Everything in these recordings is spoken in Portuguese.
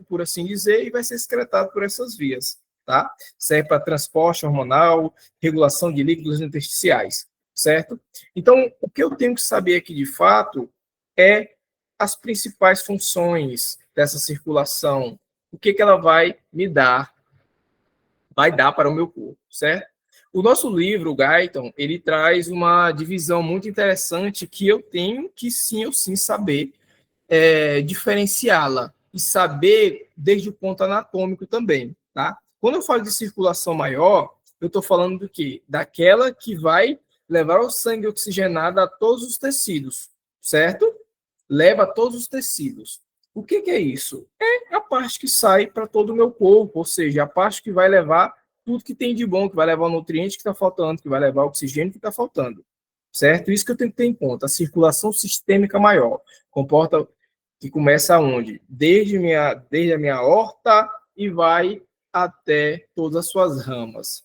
por assim dizer, e vai ser excretado por essas vias, tá? Serve para transporte hormonal, regulação de líquidos intersticiais, certo? Então, o que eu tenho que saber aqui, de fato, é as principais funções dessa circulação, o que ela vai me dar, vai dar para o meu corpo, certo? O nosso livro, o Guyton, ele traz uma divisão muito interessante que eu tenho que sim ou sim saber diferenciá-la e saber desde o ponto anatômico também, tá? Quando eu falo de circulação maior, eu estou falando do quê? Daquela que vai levar o sangue oxigenado a todos os tecidos, certo? Leva a todos os tecidos. O que é isso? É a parte que sai para todo o meu corpo, ou seja, a parte que vai levar tudo que tem de bom, que vai levar o nutriente que está faltando, que vai levar o oxigênio que está faltando, certo? Isso que eu tenho que ter em conta. A circulação sistêmica maior comporta que começa onde? Desde a minha aorta e vai até todas as suas ramas.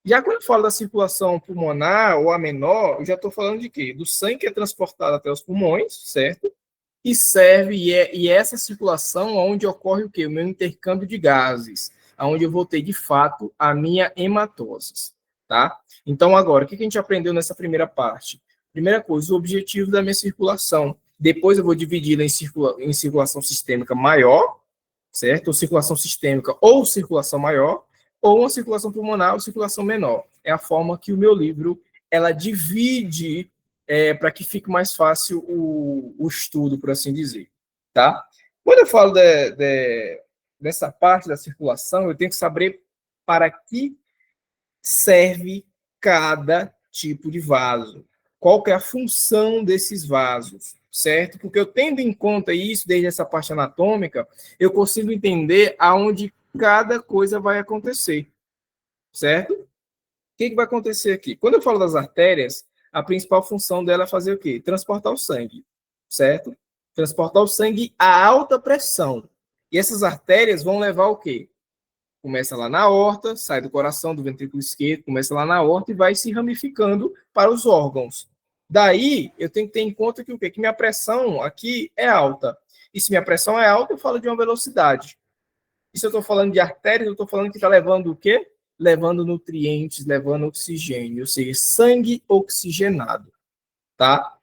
Já quando eu falo da circulação pulmonar ou a menor, eu já estou falando de quê? Do sangue que é transportado até os pulmões, certo? E serve, e essa circulação onde ocorre o quê? O meu intercâmbio de gases, onde eu vou ter, de fato, a minha hematose, tá? Então, agora, o que a gente aprendeu nessa primeira parte? Primeira coisa, o objetivo da minha circulação. Depois eu vou dividi-la em circulação sistêmica maior, certo? Ou circulação sistêmica ou circulação maior, ou uma circulação pulmonar ou circulação menor. É a forma que o meu livro ela divide para que fique mais fácil o estudo, por assim dizer, tá? Quando eu falo dessa parte da circulação, eu tenho que saber para que serve cada tipo de vaso, qual que é a função desses vasos, certo? Porque eu tendo em conta isso, desde essa parte anatômica, eu consigo entender aonde cada coisa vai acontecer, certo? O que vai acontecer aqui? Quando eu falo das artérias, a principal função dela é fazer o quê? Transportar o sangue, certo? Transportar o sangue a alta pressão. E essas artérias vão levar o quê? Começa lá na aorta, sai do coração, do ventrículo esquerdo, começa lá na aorta e vai se ramificando para os órgãos. Daí, eu tenho que ter em conta que o quê? Que minha pressão aqui é alta. E se minha pressão é alta, eu falo de uma velocidade. E se eu estou falando de artérias, eu estou falando que está levando o quê? Levando nutrientes, levando oxigênio, ou seja, sangue oxigenado, tá?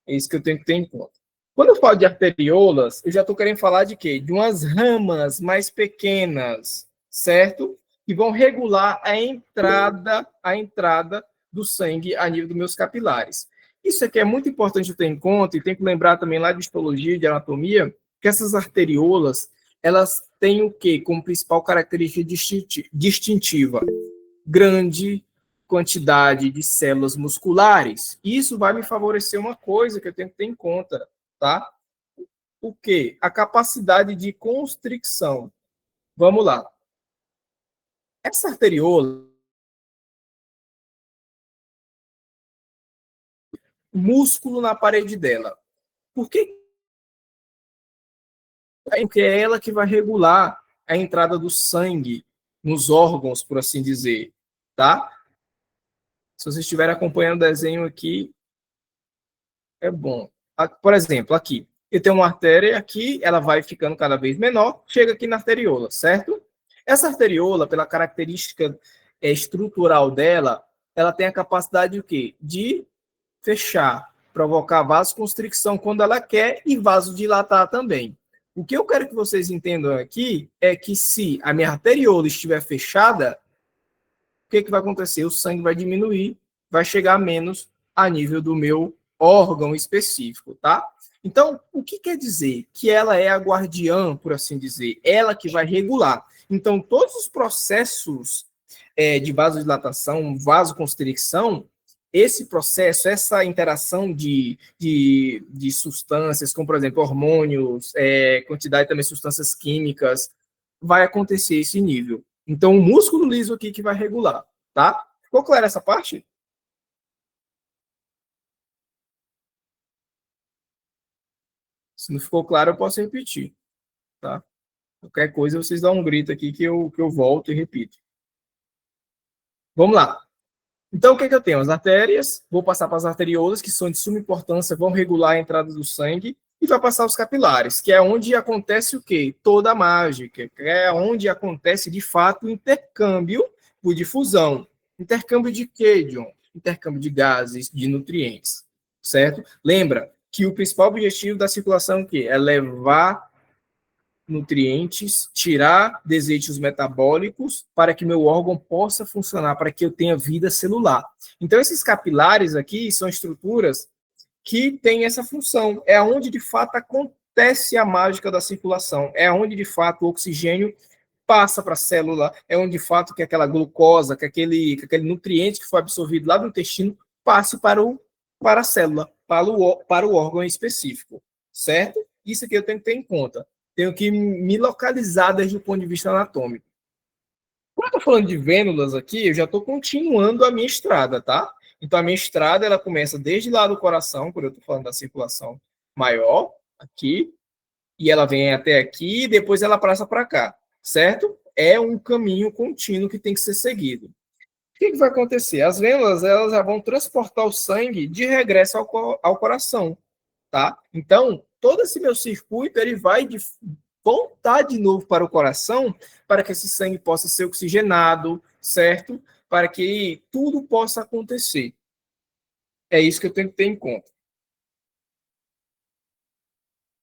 É isso que eu tenho que ter em conta. Quando eu falo de arteriolas, eu já estou querendo falar de quê? De umas ramas mais pequenas, certo? Que vão regular a entrada do sangue a nível dos meus capilares. Isso aqui é muito importante eu ter em conta, e tem que lembrar também lá de histologia, de anatomia, que essas arteriolas, elas têm o quê? Como principal característica distintiva? Grande quantidade de células musculares. Isso vai me favorecer uma coisa que eu tenho que ter em conta, tá? O quê? A capacidade de constricção. Vamos lá. Essa arteriola, músculo na parede dela. Por que? Porque é ela que vai regular a entrada do sangue nos órgãos, por assim dizer, tá? Se vocês estiverem acompanhando o desenho aqui, é bom. Por exemplo, aqui, eu tenho uma artéria aqui, ela vai ficando cada vez menor, chega aqui na arteriola, certo? Essa arteriola, pela característica estrutural dela, ela tem a capacidade de o quê? De fechar, provocar vasoconstricção quando ela quer e vasodilatar também. O que eu quero que vocês entendam aqui é que se a minha arteriola estiver fechada, o que vai acontecer? O sangue vai diminuir, vai chegar menos a nível do meu órgão específico, tá? Então, o que quer dizer? Que ela é a guardiã, por assim dizer, ela que vai regular. Então, todos os processos de vasodilatação, vasoconstricção, esse processo, essa interação de substâncias, como, por exemplo, hormônios, quantidade também de substâncias químicas, vai acontecer esse nível. Então, o músculo liso aqui que vai regular, tá? Ficou clara essa parte? Se não ficou claro, eu posso repetir, tá? Qualquer coisa, vocês dão um grito aqui que eu volto e repito. Vamos lá. Então, o que eu tenho? As artérias, vou passar para as arteriolas, que são de suma importância, vão regular a entrada do sangue, e vai passar os capilares, que é onde acontece o quê? Toda a mágica, que é onde acontece, de fato, o intercâmbio por difusão. Intercâmbio de quê, John? Intercâmbio de gases, de nutrientes, certo? Lembra que o principal objetivo da circulação é o quê? É levar nutrientes, tirar desechos metabólicos para que meu órgão possa funcionar, para que eu tenha vida celular. Então, esses capilares aqui são estruturas que têm essa função. É onde, de fato, acontece a mágica da circulação. É onde, de fato, o oxigênio passa para a célula. É onde, de fato, que aquela glucosa, que aquele nutriente que foi absorvido lá do intestino passe para a célula, para o órgão específico. Certo? Isso aqui eu tenho que ter em conta. Tenho que me localizar desde o ponto de vista anatômico. Quando eu estou falando de vênulas aqui, eu já estou continuando a minha estrada, tá? Então, a minha estrada, ela começa desde lá do coração, quando eu estou falando da circulação maior, aqui, e ela vem até aqui, e depois ela passa para cá, certo? É um caminho contínuo que tem que ser seguido. O que vai acontecer? As vênulas, elas já vão transportar o sangue de regresso ao coração, tá? Então, todo esse meu circuito, ele vai voltar de novo para o coração, para que esse sangue possa ser oxigenado, certo? Para que tudo possa acontecer. É isso que eu tenho que ter em conta.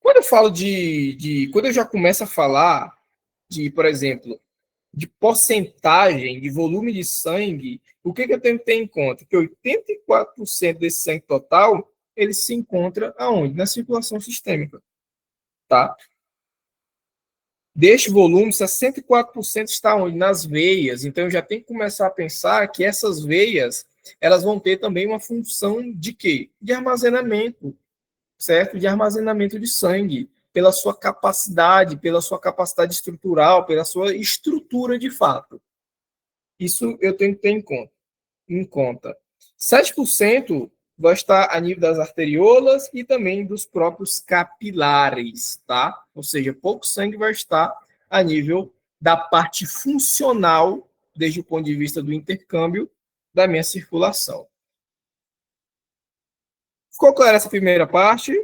Quando eu falo quando eu já começo a falar de, por exemplo, de porcentagem de volume de sangue, o que eu tenho que ter em conta? Que 84% desse sangue total, ele se encontra aonde? Na circulação sistêmica, tá? Deste volume, 64% está onde? Nas veias. Então, eu já tenho que começar a pensar que essas veias, elas vão ter também uma função de quê? De armazenamento, certo? De armazenamento de sangue, pela sua capacidade estrutural, pela sua estrutura de fato. Isso eu tenho que ter em conta. 7% vai estar a nível das arteriolas e também dos próprios capilares, tá? Ou seja, pouco sangue vai estar a nível da parte funcional, desde o ponto de vista do intercâmbio da minha circulação. Ficou clara essa primeira parte?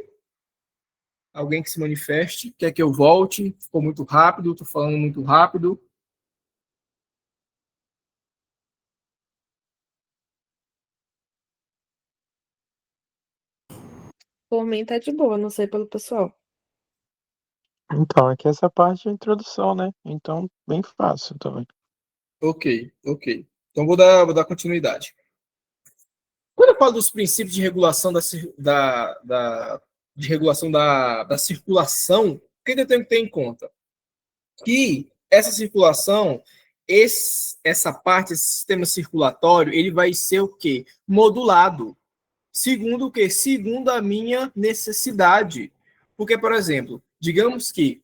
Alguém que se manifeste? Quer que eu volte? Ficou muito rápido? Estou falando muito rápido? Por mim tá de boa, não sei pelo pessoal. Então, aqui essa parte é a introdução, né? Então, bem fácil também. Ok. Então, vou dar continuidade. Quando eu falo dos princípios de regulação de regulação da circulação, o que eu tenho que ter em conta? Que essa circulação, essa parte, esse sistema circulatório, ele vai ser o quê? Modulado. Segundo o quê? Segundo a minha necessidade. Porque, por exemplo, digamos que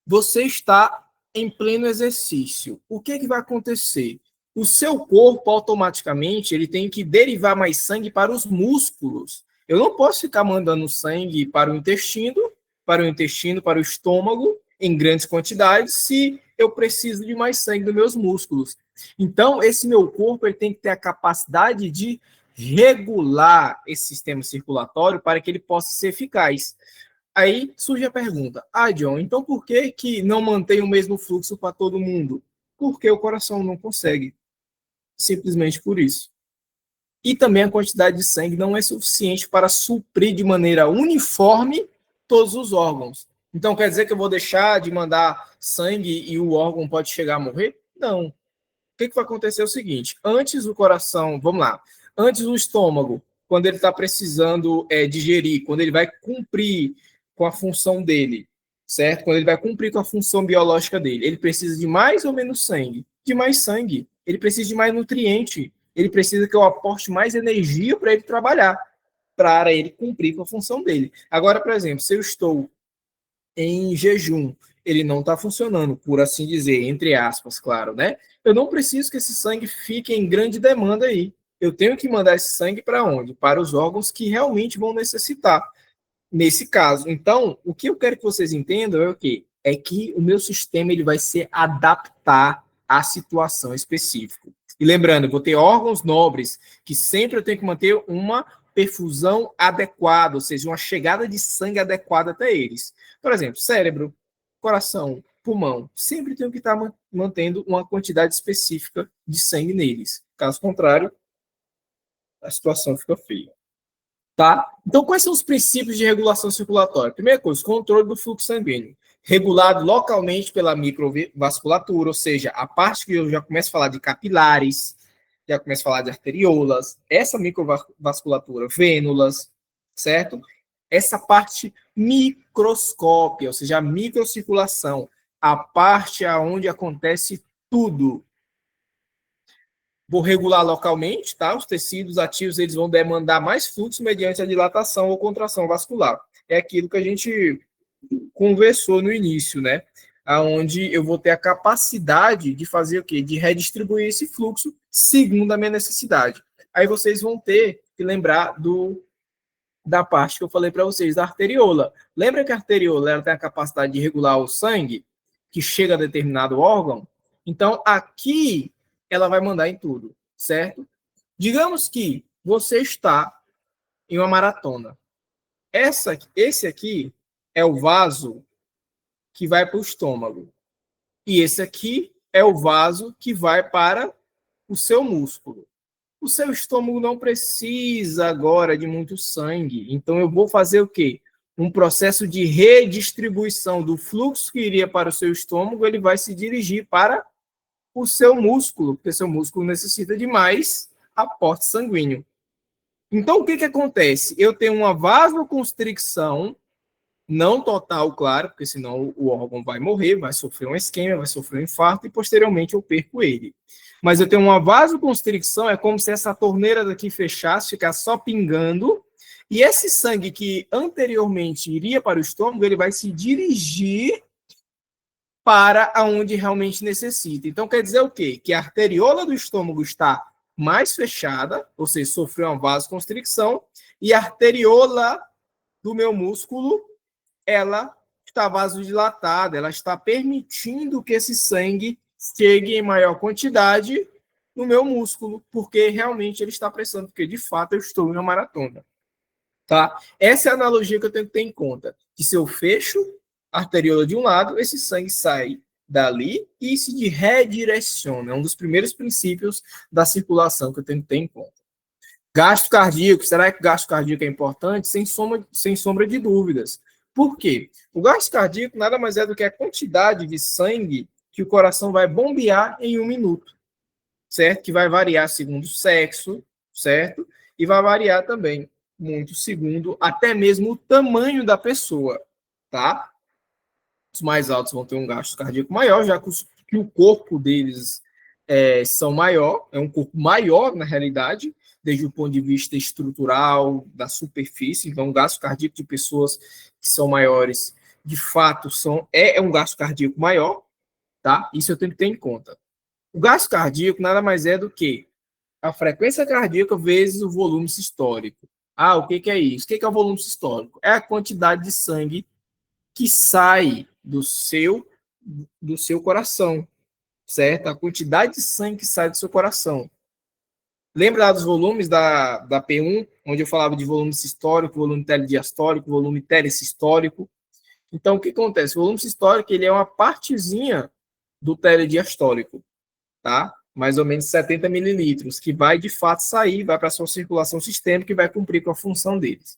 você está em pleno exercício. O que vai acontecer? O seu corpo, automaticamente, ele tem que derivar mais sangue para os músculos. Eu não posso ficar mandando sangue para o estômago, em grandes quantidades, se eu preciso de mais sangue dos meus músculos. Então, esse meu corpo ele tem que ter a capacidade de regular esse sistema circulatório para que ele possa ser eficaz. Aí surge a pergunta: John, então por que não mantém o mesmo fluxo para todo mundo? Porque o coração não consegue. Simplesmente por isso. E também a quantidade de sangue não é suficiente para suprir de maneira uniforme todos os órgãos. Então quer dizer que eu vou deixar de mandar sangue e o órgão pode chegar a morrer? Não. O que vai acontecer é o seguinte: antes o coração, vamos lá, antes o estômago, quando ele está precisando digerir, quando ele vai cumprir com a função dele, certo? Quando ele vai cumprir com a função biológica dele, ele precisa de mais ou menos sangue? De mais sangue. Ele precisa de mais nutriente. Ele precisa que eu aporte mais energia para ele trabalhar, para ele cumprir com a função dele. Agora, por exemplo, se eu estou em jejum, ele não está funcionando, por assim dizer, entre aspas, claro, né? Eu não preciso que esse sangue fique em grande demanda aí. Eu tenho que mandar esse sangue para onde? Para os órgãos que realmente vão necessitar, nesse caso. Então, o que eu quero que vocês entendam é o quê? É que o meu sistema ele vai se adaptar à situação específica. E lembrando, eu vou ter órgãos nobres, que sempre eu tenho que manter uma perfusão adequada, ou seja, uma chegada de sangue adequada até eles. Por exemplo, cérebro, coração, pulmão, sempre tem que estar mantendo uma quantidade específica de sangue neles. Caso contrário, a situação fica feia. Tá? Então, quais são os princípios de regulação circulatória? Primeira coisa, controle do fluxo sanguíneo. Regulado localmente pela microvasculatura, ou seja, a parte que eu já começo a falar de capilares, já começo a falar de arteriolas, essa microvasculatura, vênulas, certo? Essa parte microscópia, ou seja, a microcirculação, a parte aonde acontece tudo. Vou regular localmente, tá? Os tecidos ativos eles vão demandar mais fluxo mediante a dilatação ou contração vascular. É aquilo que a gente conversou no início, né? Aonde eu vou ter a capacidade de fazer o quê? De redistribuir esse fluxo segundo a minha necessidade. Aí vocês vão ter que lembrar da parte que eu falei para vocês, da arteriola. Lembra que a arteriola ela tem a capacidade de regular o sangue que chega a determinado esse Então, aqui ela vai mandar em tudo, certo? Digamos que você está em uma maratona. Esse aqui é o vaso que vai para o estômago. E esse aqui é o vaso que vai para o seu músculo. O seu estômago não precisa agora de muito sangue. Então, eu vou fazer o quê? Um processo de redistribuição do fluxo que iria para o seu estômago, ele vai se dirigir para o seu músculo, porque seu músculo necessita de mais aporte sanguíneo. Então, o que acontece? Eu tenho uma vasoconstricção, não total, claro, porque senão o órgão vai morrer, vai sofrer uma isquemia, vai sofrer um infarto e posteriormente eu perco ele. Mas eu tenho uma vasoconstricção, é como se essa torneira daqui fechasse, ficasse só pingando, e esse sangue que anteriormente iria para o estômago, ele vai se dirigir para aonde realmente necessita. Então, quer dizer o quê? Que a arteriola do estômago está mais fechada, ou seja, sofreu uma vasoconstricção, e a arteriola do meu músculo, ela está vasodilatada, ela está permitindo que esse sangue chegue em maior quantidade no meu músculo, porque realmente ele está precisando, porque de fato eu estou em uma maratona. Tá? Essa é a analogia que eu tenho que ter em conta, que se eu fecho a arteriola de um lado, esse sangue sai dali e se redireciona. É um dos primeiros princípios da circulação que eu tenho que ter em conta. Gasto cardíaco, será que o gasto cardíaco é importante? Sem sombra de dúvidas. Por quê? O gasto cardíaco nada mais é do que a quantidade de sangue que o coração vai bombear em 1 minuto, certo? Que vai variar segundo o sexo, certo? E vai variar também muito segundo até mesmo o tamanho da pessoa, tá? Os mais altos vão ter um gasto cardíaco maior, já que o corpo deles são maior, é um corpo maior na realidade, desde o ponto de vista estrutural, da superfície. Então, o gasto cardíaco de pessoas que são maiores, de fato, é um gasto cardíaco maior, tá? Isso eu tenho que ter em conta. O gasto cardíaco nada mais é do que a frequência cardíaca vezes o volume sistólico. Ah, o que é isso? O que é o volume sistólico? É a quantidade de sangue que sai do seu coração, certo? A quantidade de sangue que sai do seu coração. Lembra dos volumes da P1, onde eu falava de volume sistólico, volume telediastólico, volume telesistólico? Então, o que acontece? O volume sistólico ele é uma partezinha do telediastólico, tá? Mais ou menos 70 mililitros, que vai, de fato, sair, vai para a sua circulação sistêmica e vai cumprir com a função deles.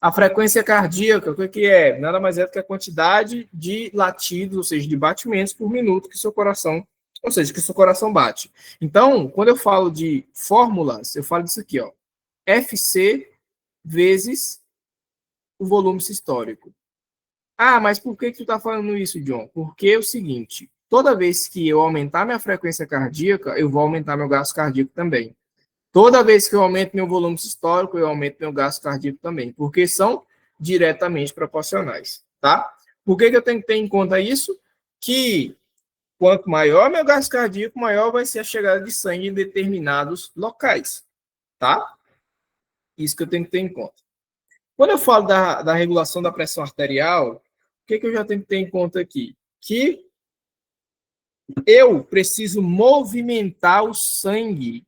A frequência cardíaca, o que é? Nada mais é do que a quantidade de latidos, ou seja, de batimentos por minuto que seu coração, ou seja, que seu coração bate. Então, quando eu falo de fórmulas, eu falo disso aqui, ó. FC vezes o volume sistólico. Ah, mas por que tu está falando isso, John? Porque é o seguinte, toda vez que eu aumentar minha frequência cardíaca, eu vou aumentar meu gasto cardíaco também. Toda vez que eu aumento meu volume sistólico, eu aumento meu gasto cardíaco também, porque são diretamente proporcionais, tá? Por que eu tenho que ter em conta isso? Que quanto maior meu gasto cardíaco, maior vai ser a chegada de sangue em determinados locais, tá? Isso que eu tenho que ter em conta. Quando eu falo da regulação da pressão arterial, o que eu já tenho que ter em conta aqui? Que eu preciso movimentar o sangue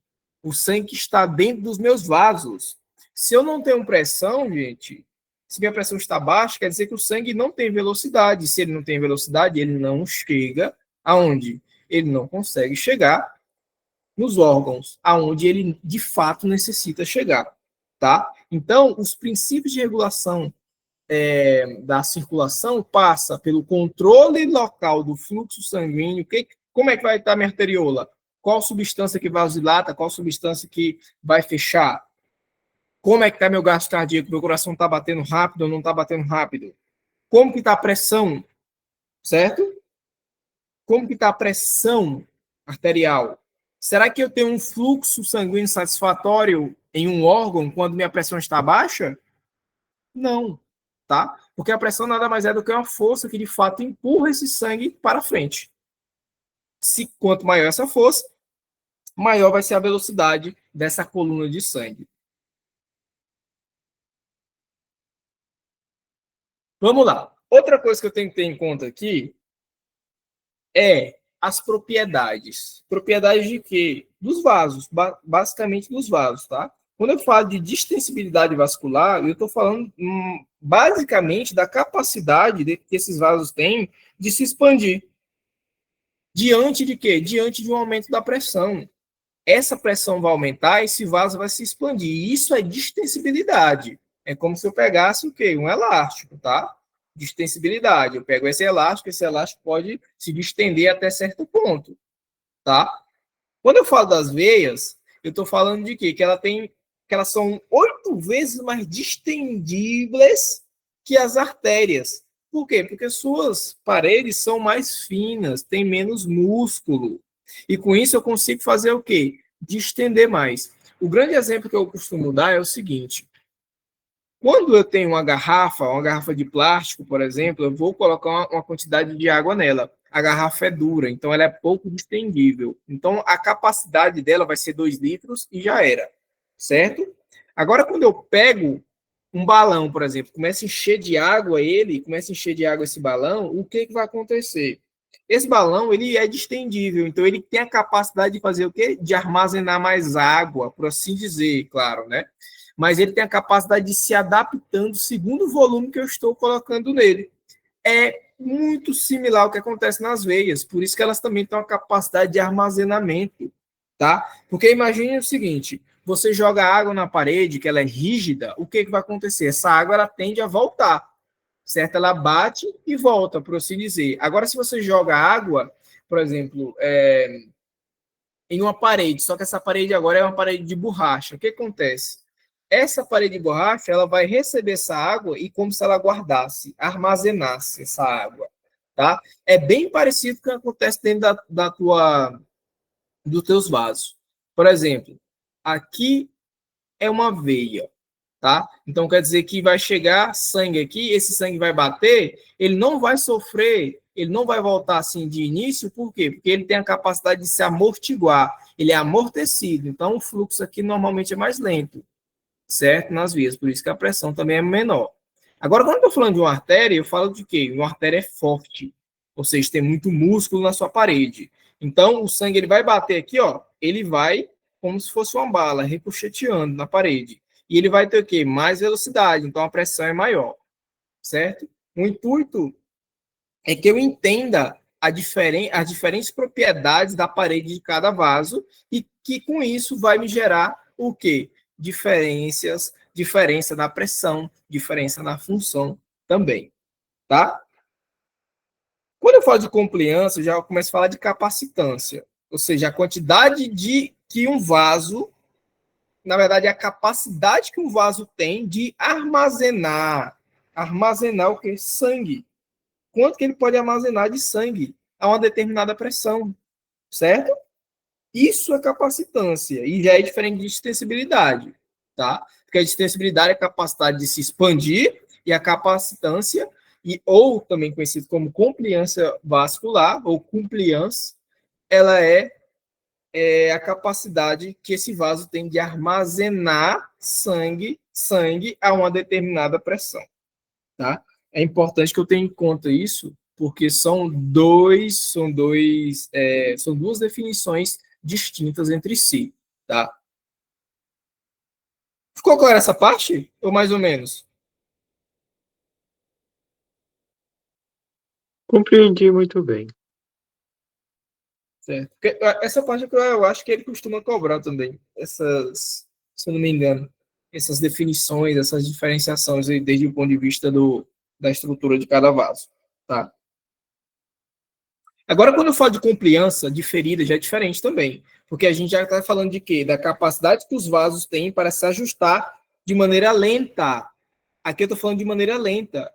que está dentro dos meus vasos. Se eu não tenho pressão, gente, se minha pressão está baixa, quer dizer que o sangue não tem velocidade. Se ele não tem velocidade, ele não chega aonde? Ele não consegue chegar nos órgãos aonde ele de fato necessita chegar, tá? Então, os princípios de regulação da circulação passa pelo controle local do fluxo sanguíneo. Como é que vai estar a minha arteriola? Qual substância que vasodilata? Qual substância que vai fechar? Como é que está meu gasto cardíaco? Meu coração está batendo rápido ou não está batendo rápido? Como que está a pressão? Certo? Como que está a pressão arterial? Será que eu tenho um fluxo sanguíneo satisfatório em um órgão quando minha pressão está baixa? Não, tá? Porque a pressão nada mais é do que uma força que de fato empurra esse sangue para frente. Quanto maior essa força, maior vai ser a velocidade dessa coluna de sangue. Vamos lá. Outra coisa que eu tenho que ter em conta aqui é as propriedades. Propriedades de quê? Dos vasos, basicamente dos vasos, tá? Quando eu falo de distensibilidade vascular, eu estou falando basicamente da capacidade que esses vasos têm de se expandir. Diante de quê? Diante de um aumento da pressão. Essa pressão vai aumentar, esse vaso vai se expandir. Isso é distensibilidade. É como se eu pegasse o quê? Um elástico, tá? Distensibilidade. Eu pego esse elástico pode se distender até certo ponto, tá? Quando eu falo das veias, eu estou falando de quê? Que elas são 8 vezes mais distendíveis que as artérias. Por quê? Porque suas paredes são mais finas, têm menos músculo. E com isso eu consigo fazer o quê? Distender mais. O grande exemplo que eu costumo dar é o seguinte: quando eu tenho uma garrafa de plástico, por exemplo, eu vou colocar uma quantidade de água nela. A garrafa é dura, então ela é pouco distendível. Então a capacidade dela vai ser 2 litros e já era, certo? Agora, quando eu pego um balão, por exemplo, começa a encher de água esse balão, o que vai acontecer? Esse balão, ele é distendível, então ele tem a capacidade de fazer o quê? De armazenar mais água, por assim dizer, claro, né? Mas ele tem a capacidade de se adaptando segundo o volume que eu estou colocando nele. É muito similar ao que acontece nas veias, por isso que elas também têm uma capacidade de armazenamento, tá? Porque imagine o seguinte, você joga água na parede, que ela é rígida, o que vai acontecer? Essa água ela tende a voltar, certo? Ela bate e volta, por assim dizer. Agora, se você joga água, por exemplo, em uma parede, só que essa parede agora é uma parede de borracha, o que acontece? Essa parede de borracha, ela vai receber essa água e como se ela guardasse, armazenasse essa água, tá? É bem parecido com o que acontece dentro dos teus vasos. Por exemplo, aqui é uma veia, tá? Então quer dizer que vai chegar sangue aqui, esse sangue vai bater, ele não vai sofrer, ele não vai voltar assim de início, por quê? Porque ele tem a capacidade de se amortiguar, ele é amortecido, então o fluxo aqui normalmente é mais lento, certo? Nas vias, por isso que a pressão também é menor. Agora, quando eu estou falando de uma artéria, eu falo de quê? Uma artéria é forte, ou seja, tem muito músculo na sua parede. Então, o sangue ele vai bater aqui, ó, ele vai como se fosse uma bala, ricocheteando na parede. E ele vai ter o quê? Mais velocidade, então a pressão é maior, certo? O intuito é que eu entenda as diferentes propriedades da parede de cada vaso e que com isso vai me gerar o quê? Diferença na pressão, diferença na função também, tá? Quando eu falo de compliância, eu já começo a falar de capacitância, ou seja, a quantidade de que um vaso, na verdade, a capacidade que um vaso tem de armazenar o que? Sangue. Quanto que ele pode armazenar de sangue a uma determinada pressão, certo? Isso é capacitância, e já é diferente de extensibilidade, tá? Porque a extensibilidade é a capacidade de se expandir, e a capacitância, ou também conhecido como compliância vascular, ou compliance, ela é a capacidade que esse vaso tem de armazenar sangue a uma determinada pressão, tá? É importante que eu tenha em conta isso, porque são duas definições distintas entre si, tá? Ficou clara essa parte? Ou mais ou menos? Compreendi muito bem. Certo. Porque essa parte que eu acho que ele costuma cobrar também. Essas, se eu não me engano, essas definições, essas diferenciações aí, desde o ponto de vista da estrutura de cada vaso. Tá? Agora, quando eu falo de compliância diferida, já é diferente também. Porque a gente já está falando de quê? Da capacidade que os vasos têm para se ajustar de maneira lenta. Aqui eu estou falando de maneira lenta.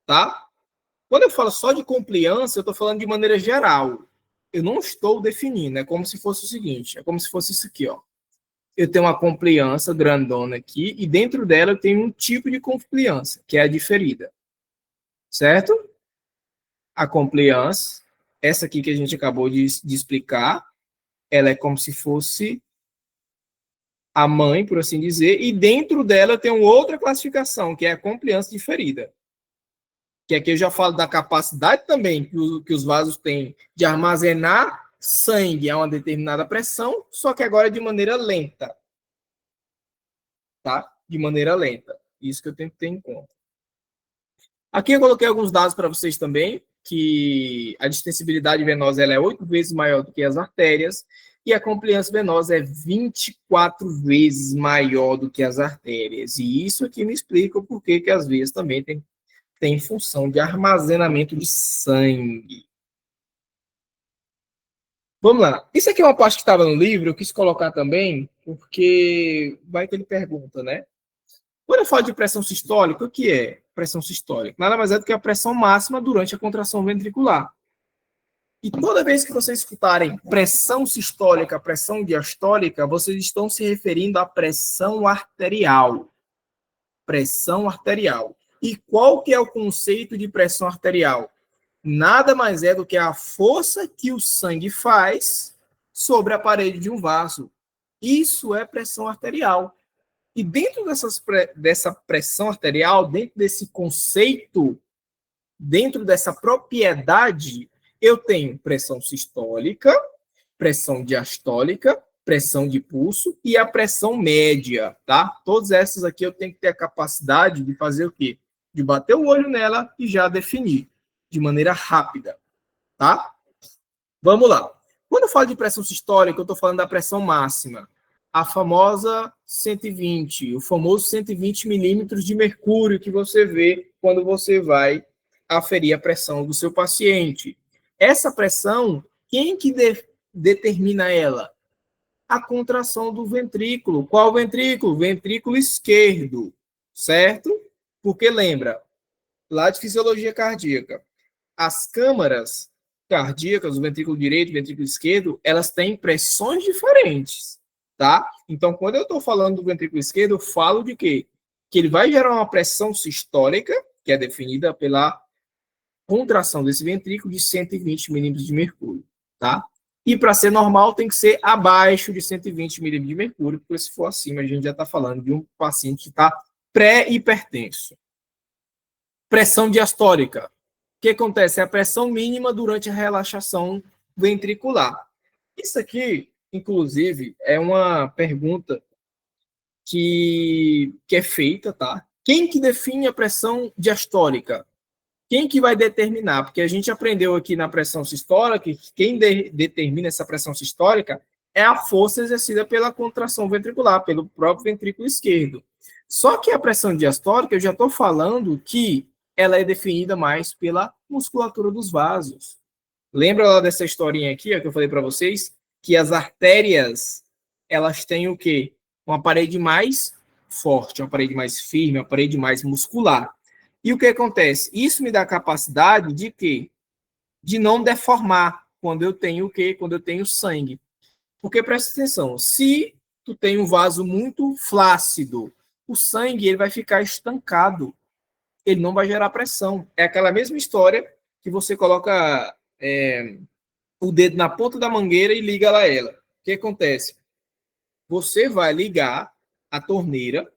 Tá? Quando eu falo só de compliância, eu estou falando de maneira geral. Eu não estou definindo, é como se fosse o seguinte, é como se fosse isso aqui, ó. Eu tenho uma compliância grandona aqui e dentro dela eu tenho um tipo de compliância, que é a diferida. Certo? A compliância, essa aqui que a gente acabou de explicar, ela é como se fosse a mãe, por assim dizer, e dentro dela eu tenho outra classificação, que é a compliância diferida. Que aqui eu já falo da capacidade também que os vasos têm de armazenar sangue a uma determinada pressão, só que agora de maneira lenta. Tá? De maneira lenta. Isso que eu tenho que ter em conta. Aqui eu coloquei alguns dados para vocês também, que a distensibilidade venosa ela é 8 vezes maior do que as artérias e a compliância venosa é 24 vezes maior do que as artérias. E isso aqui me explica o porquê que as veias também tem função de armazenamento de sangue. Vamos lá. Isso aqui é uma parte que estava no livro, eu quis colocar também, porque vai que ele pergunta, né? Quando eu falo de pressão sistólica, o que é pressão sistólica? Nada mais é do que a pressão máxima durante a contração ventricular. E toda vez que vocês escutarem pressão sistólica, pressão diastólica, vocês estão se referindo à pressão arterial. Pressão arterial. E qual que é o conceito de pressão arterial? Nada mais é do que a força que o sangue faz sobre a parede de um vaso. Isso é pressão arterial. E dentro dessa pressão arterial, dentro desse conceito, dentro dessa propriedade, eu tenho pressão sistólica, pressão diastólica, pressão de pulso e a pressão média, tá? Todas essas aqui eu tenho que ter a capacidade de fazer o quê? De bater o olho nela e já definir de maneira rápida, tá? Vamos lá. Quando eu falo de pressão sistólica, eu estou falando da pressão máxima. A famosa 120, o famoso 120 milímetros de mercúrio que você vê quando você vai aferir a pressão do seu paciente. Essa pressão, quem que determina ela? A contração do ventrículo. Qual ventrículo? Ventrículo esquerdo, certo? Porque lembra, lá de fisiologia cardíaca, as câmaras cardíacas, o ventrículo direito e o ventrículo esquerdo, elas têm pressões diferentes, tá? Então, quando eu estou falando do ventrículo esquerdo, eu falo de quê? Que ele vai gerar uma pressão sistólica, que é definida pela contração desse ventrículo de 120 milímetros de mercúrio, tá? E para ser normal, tem que ser abaixo de 120 milímetros de mercúrio, porque se for acima, a gente já está falando de um paciente que está pré-hipertenso. Pressão diastólica. O que acontece? É a pressão mínima durante a relaxação ventricular. Isso aqui, inclusive, é uma pergunta que é feita, tá? Quem que define a pressão diastólica? Quem que vai determinar? Porque a gente aprendeu aqui na pressão sistólica que quem determina essa pressão sistólica é a força exercida pela contração ventricular, pelo próprio ventrículo esquerdo. Só que a pressão diastólica, eu já estou falando que ela é definida mais pela musculatura dos vasos. Lembra lá dessa historinha aqui, ó, que eu falei para vocês? Que as artérias, elas têm o quê? Uma parede mais forte, uma parede mais firme, uma parede mais muscular. E o que acontece? Isso me dá a capacidade de quê? De não deformar quando eu tenho o quê? Quando eu tenho sangue. Porque presta atenção, se tu tem um vaso muito flácido, o sangue ele vai ficar estancado. Ele não vai gerar pressão. É aquela mesma história que você coloca o dedo na ponta da mangueira e liga lá ela. O que acontece? Você vai ligar a torneira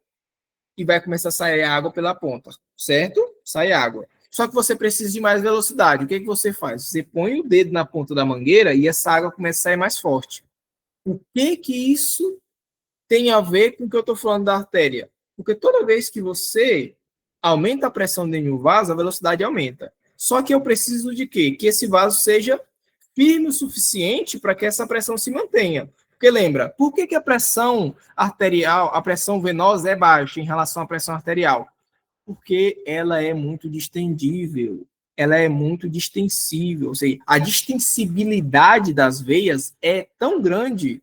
e vai começar a sair água pela ponta, certo? Sai água. Só que você precisa de mais velocidade. O que você faz? Você põe o dedo na ponta da mangueira e essa água começa a sair mais forte. O que isso tem a ver com o que eu estou falando da artéria? Porque toda vez que você aumenta a pressão dentro do vaso, a velocidade aumenta. Só que eu preciso de quê? Que esse vaso seja firme o suficiente para que essa pressão se mantenha. Porque lembra, por que a pressão arterial, a pressão venosa é baixa em relação à pressão arterial? Porque ela é muito distendível, ela é muito distensível, ou seja, a distensibilidade das veias é tão grande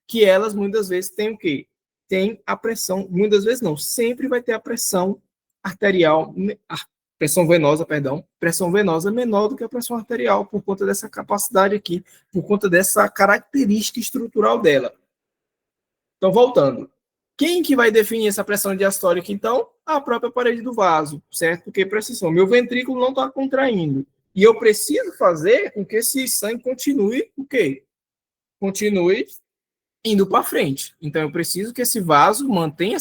que elas muitas vezes têm o quê? Tem a pressão, muitas vezes não, sempre vai ter a pressão arterial, a pressão venosa, perdão, pressão venosa menor do que a pressão arterial, por conta dessa capacidade aqui, por conta dessa característica estrutural dela. Então, voltando. Quem que vai definir essa pressão diastólica, então? A própria parede do vaso, certo? Porque, presta atenção, meu ventrículo não está contraindo. E eu preciso fazer com que esse sangue continue o quê? Continue indo para frente. Então, eu preciso que esse vaso mantenha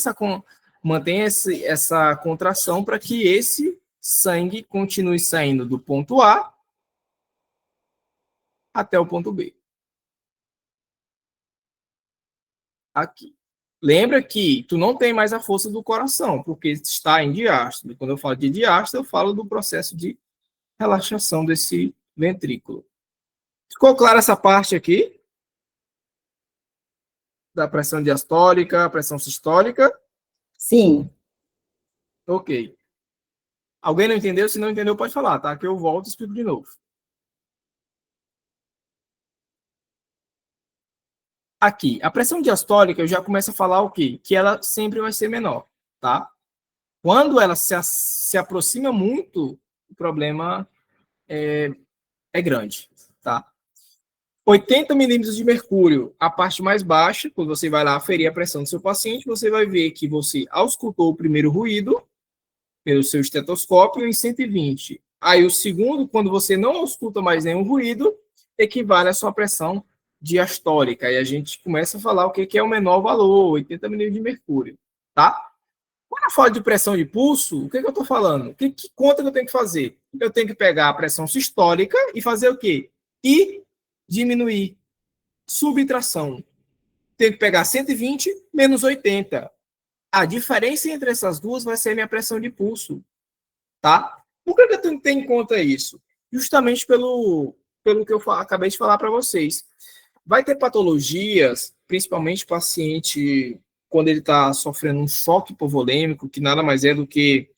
essa contração para que esse sangue continue saindo do ponto A até o ponto B. Aqui. Lembra que tu não tem mais a força do coração, porque está em diástole. Quando eu falo de diástole, eu falo do processo de relaxação desse ventrículo. Ficou clara essa parte aqui? Da pressão diastólica, pressão sistólica? Sim. Ok. Alguém não entendeu? Se não entendeu, pode falar, tá? Que eu volto e explico de novo. Aqui, a pressão diastólica, eu já começo a falar o quê? Que ela sempre vai ser menor, tá? Quando ela se aproxima muito, o problema é grande, tá? 80 milímetros de mercúrio, a parte mais baixa, quando você vai lá aferir a pressão do seu paciente, você vai ver que você auscultou o primeiro ruído pelo seu estetoscópio em 120. Aí o segundo, quando você não ausculta mais nenhum ruído, equivale à sua pressão diastólica. Aí a gente começa a falar o que é o menor valor, 80 milímetros de mercúrio, tá? Quando eu falo de pressão de pulso, o que eu estou falando? Que conta que eu tenho que fazer? Eu tenho que pegar a pressão sistólica e fazer o quê? E diminuir. Subtração. Tenho que pegar 120 menos 80. A diferença entre essas duas vai ser a minha pressão de pulso, tá? Por que eu tenho que ter em conta isso? Justamente pelo que eu acabei de falar para vocês. Vai ter patologias, principalmente paciente quando ele está sofrendo um choque hipovolêmico, que nada mais é do que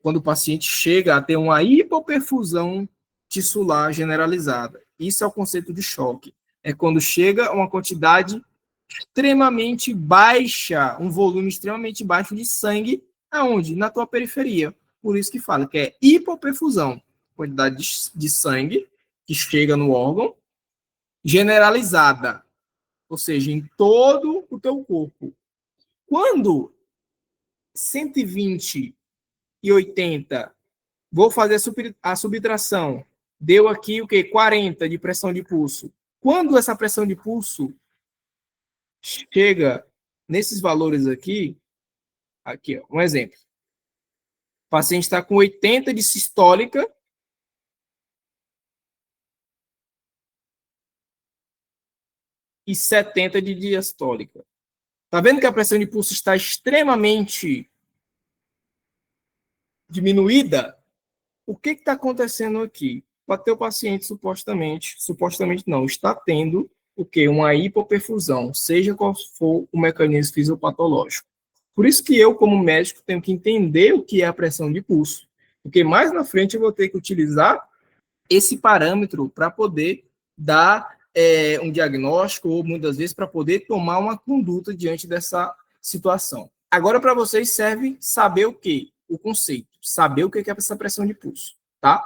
quando o paciente chega a ter uma hipoperfusão tissular generalizada. Isso é o conceito de choque. É quando chega uma quantidade extremamente baixa, um volume extremamente baixo de sangue, aonde? Na tua periferia. Por isso que fala que é hipoperfusão, quantidade de sangue que chega no órgão, generalizada, ou seja, em todo o teu corpo. Quando 120 e 80, vou fazer a subtração, deu aqui o quê? 40 de pressão de pulso. Quando essa pressão de pulso chega nesses valores aqui, ó, um exemplo. O paciente está com 80 de sistólica e 70 de diastólica. Está vendo que a pressão de pulso está extremamente diminuída? O que está acontecendo aqui? O teu paciente supostamente não, está tendo o quê? Uma hipoperfusão, seja qual for o mecanismo fisiopatológico. Por isso que eu, como médico, tenho que entender o que é a pressão de pulso, porque mais na frente eu vou ter que utilizar esse parâmetro para poder dar um diagnóstico ou, muitas vezes, para poder tomar uma conduta diante dessa situação. Agora, para vocês, serve saber o quê? O conceito, saber o que é essa pressão de pulso, tá?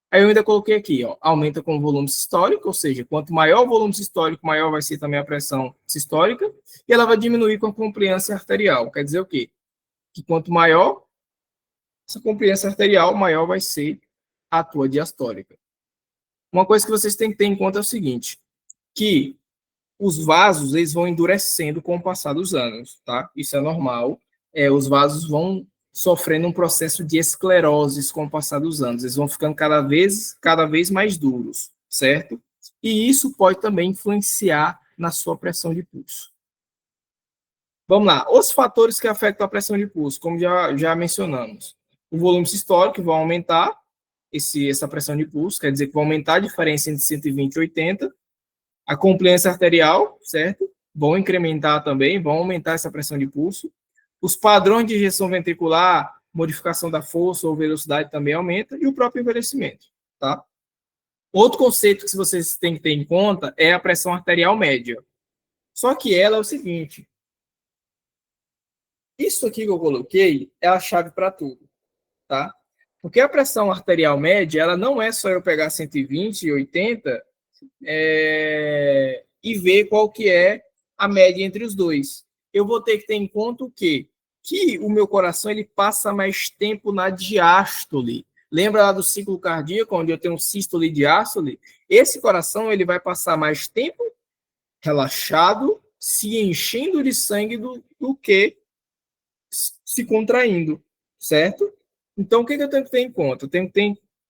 Aí eu ainda coloquei aqui, ó, aumenta com o volume sistólico, ou seja, quanto maior o volume sistólico, maior vai ser também a pressão sistólica, e ela vai diminuir com a compliância arterial. Quer dizer o quê? Que quanto maior essa compliância arterial, maior vai ser a tua diastólica. Uma coisa que vocês têm que ter em conta é o seguinte, que os vasos, eles vão endurecendo com o passar dos anos, tá? Isso é normal. Os vasos vão sofrendo um processo de esclerose com o passar dos anos. Eles vão ficando cada vez mais duros, certo? E isso pode também influenciar na sua pressão de pulso, Vamos lá. Os fatores que afetam a pressão de pulso, como já mencionamos. O volume sistólico, que vai aumentar essa pressão de pulso, quer dizer que vai aumentar a diferença entre 120 e 80. A compliância arterial, certo? Vão incrementar também, vão aumentar essa pressão de pulso. Os padrões de ejeção ventricular, modificação da força ou velocidade também aumenta, e o próprio envelhecimento, tá? Outro conceito que vocês têm que ter em conta é a pressão arterial média. Só que ela é o seguinte, isso aqui que eu coloquei é a chave para tudo, tá? Porque a pressão arterial média, ela não é só eu pegar 120 e 80 e ver qual que é a média entre os dois. Eu vou ter que ter em conta o quê? Que o meu coração ele passa mais tempo na diástole. Lembra lá do ciclo cardíaco, onde eu tenho sístole e diástole? Esse coração ele vai passar mais tempo relaxado, se enchendo de sangue do que se contraindo, certo? Então, o que eu tenho que ter em conta? Eu tenho que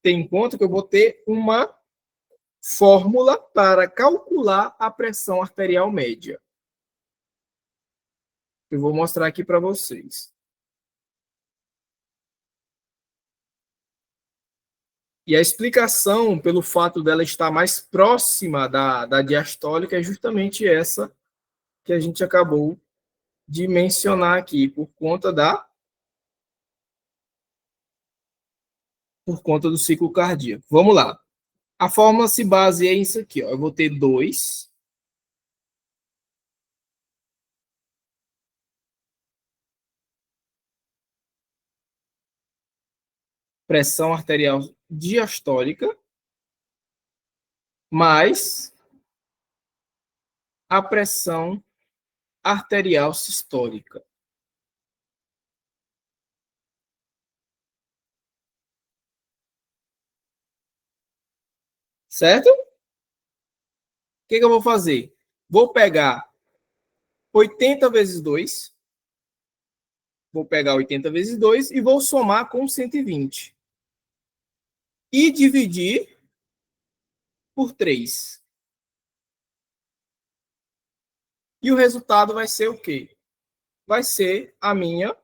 ter em conta que eu vou ter uma fórmula para calcular a pressão arterial média. Eu vou mostrar aqui para vocês. E a explicação, pelo fato dela estar mais próxima da diastólica, é justamente essa que a gente acabou de mencionar aqui, por conta do ciclo cardíaco. Vamos lá. A fórmula se baseia nisso aqui. Ó. Eu vou ter 2 pressão arterial diastólica mais a pressão arterial sistólica. Certo? O que eu vou fazer? Vou pegar 80 vezes 2. Vou pegar 80 vezes 2 e vou somar com 120. E dividir por 3. E o resultado vai ser o quê? Vai ser a minha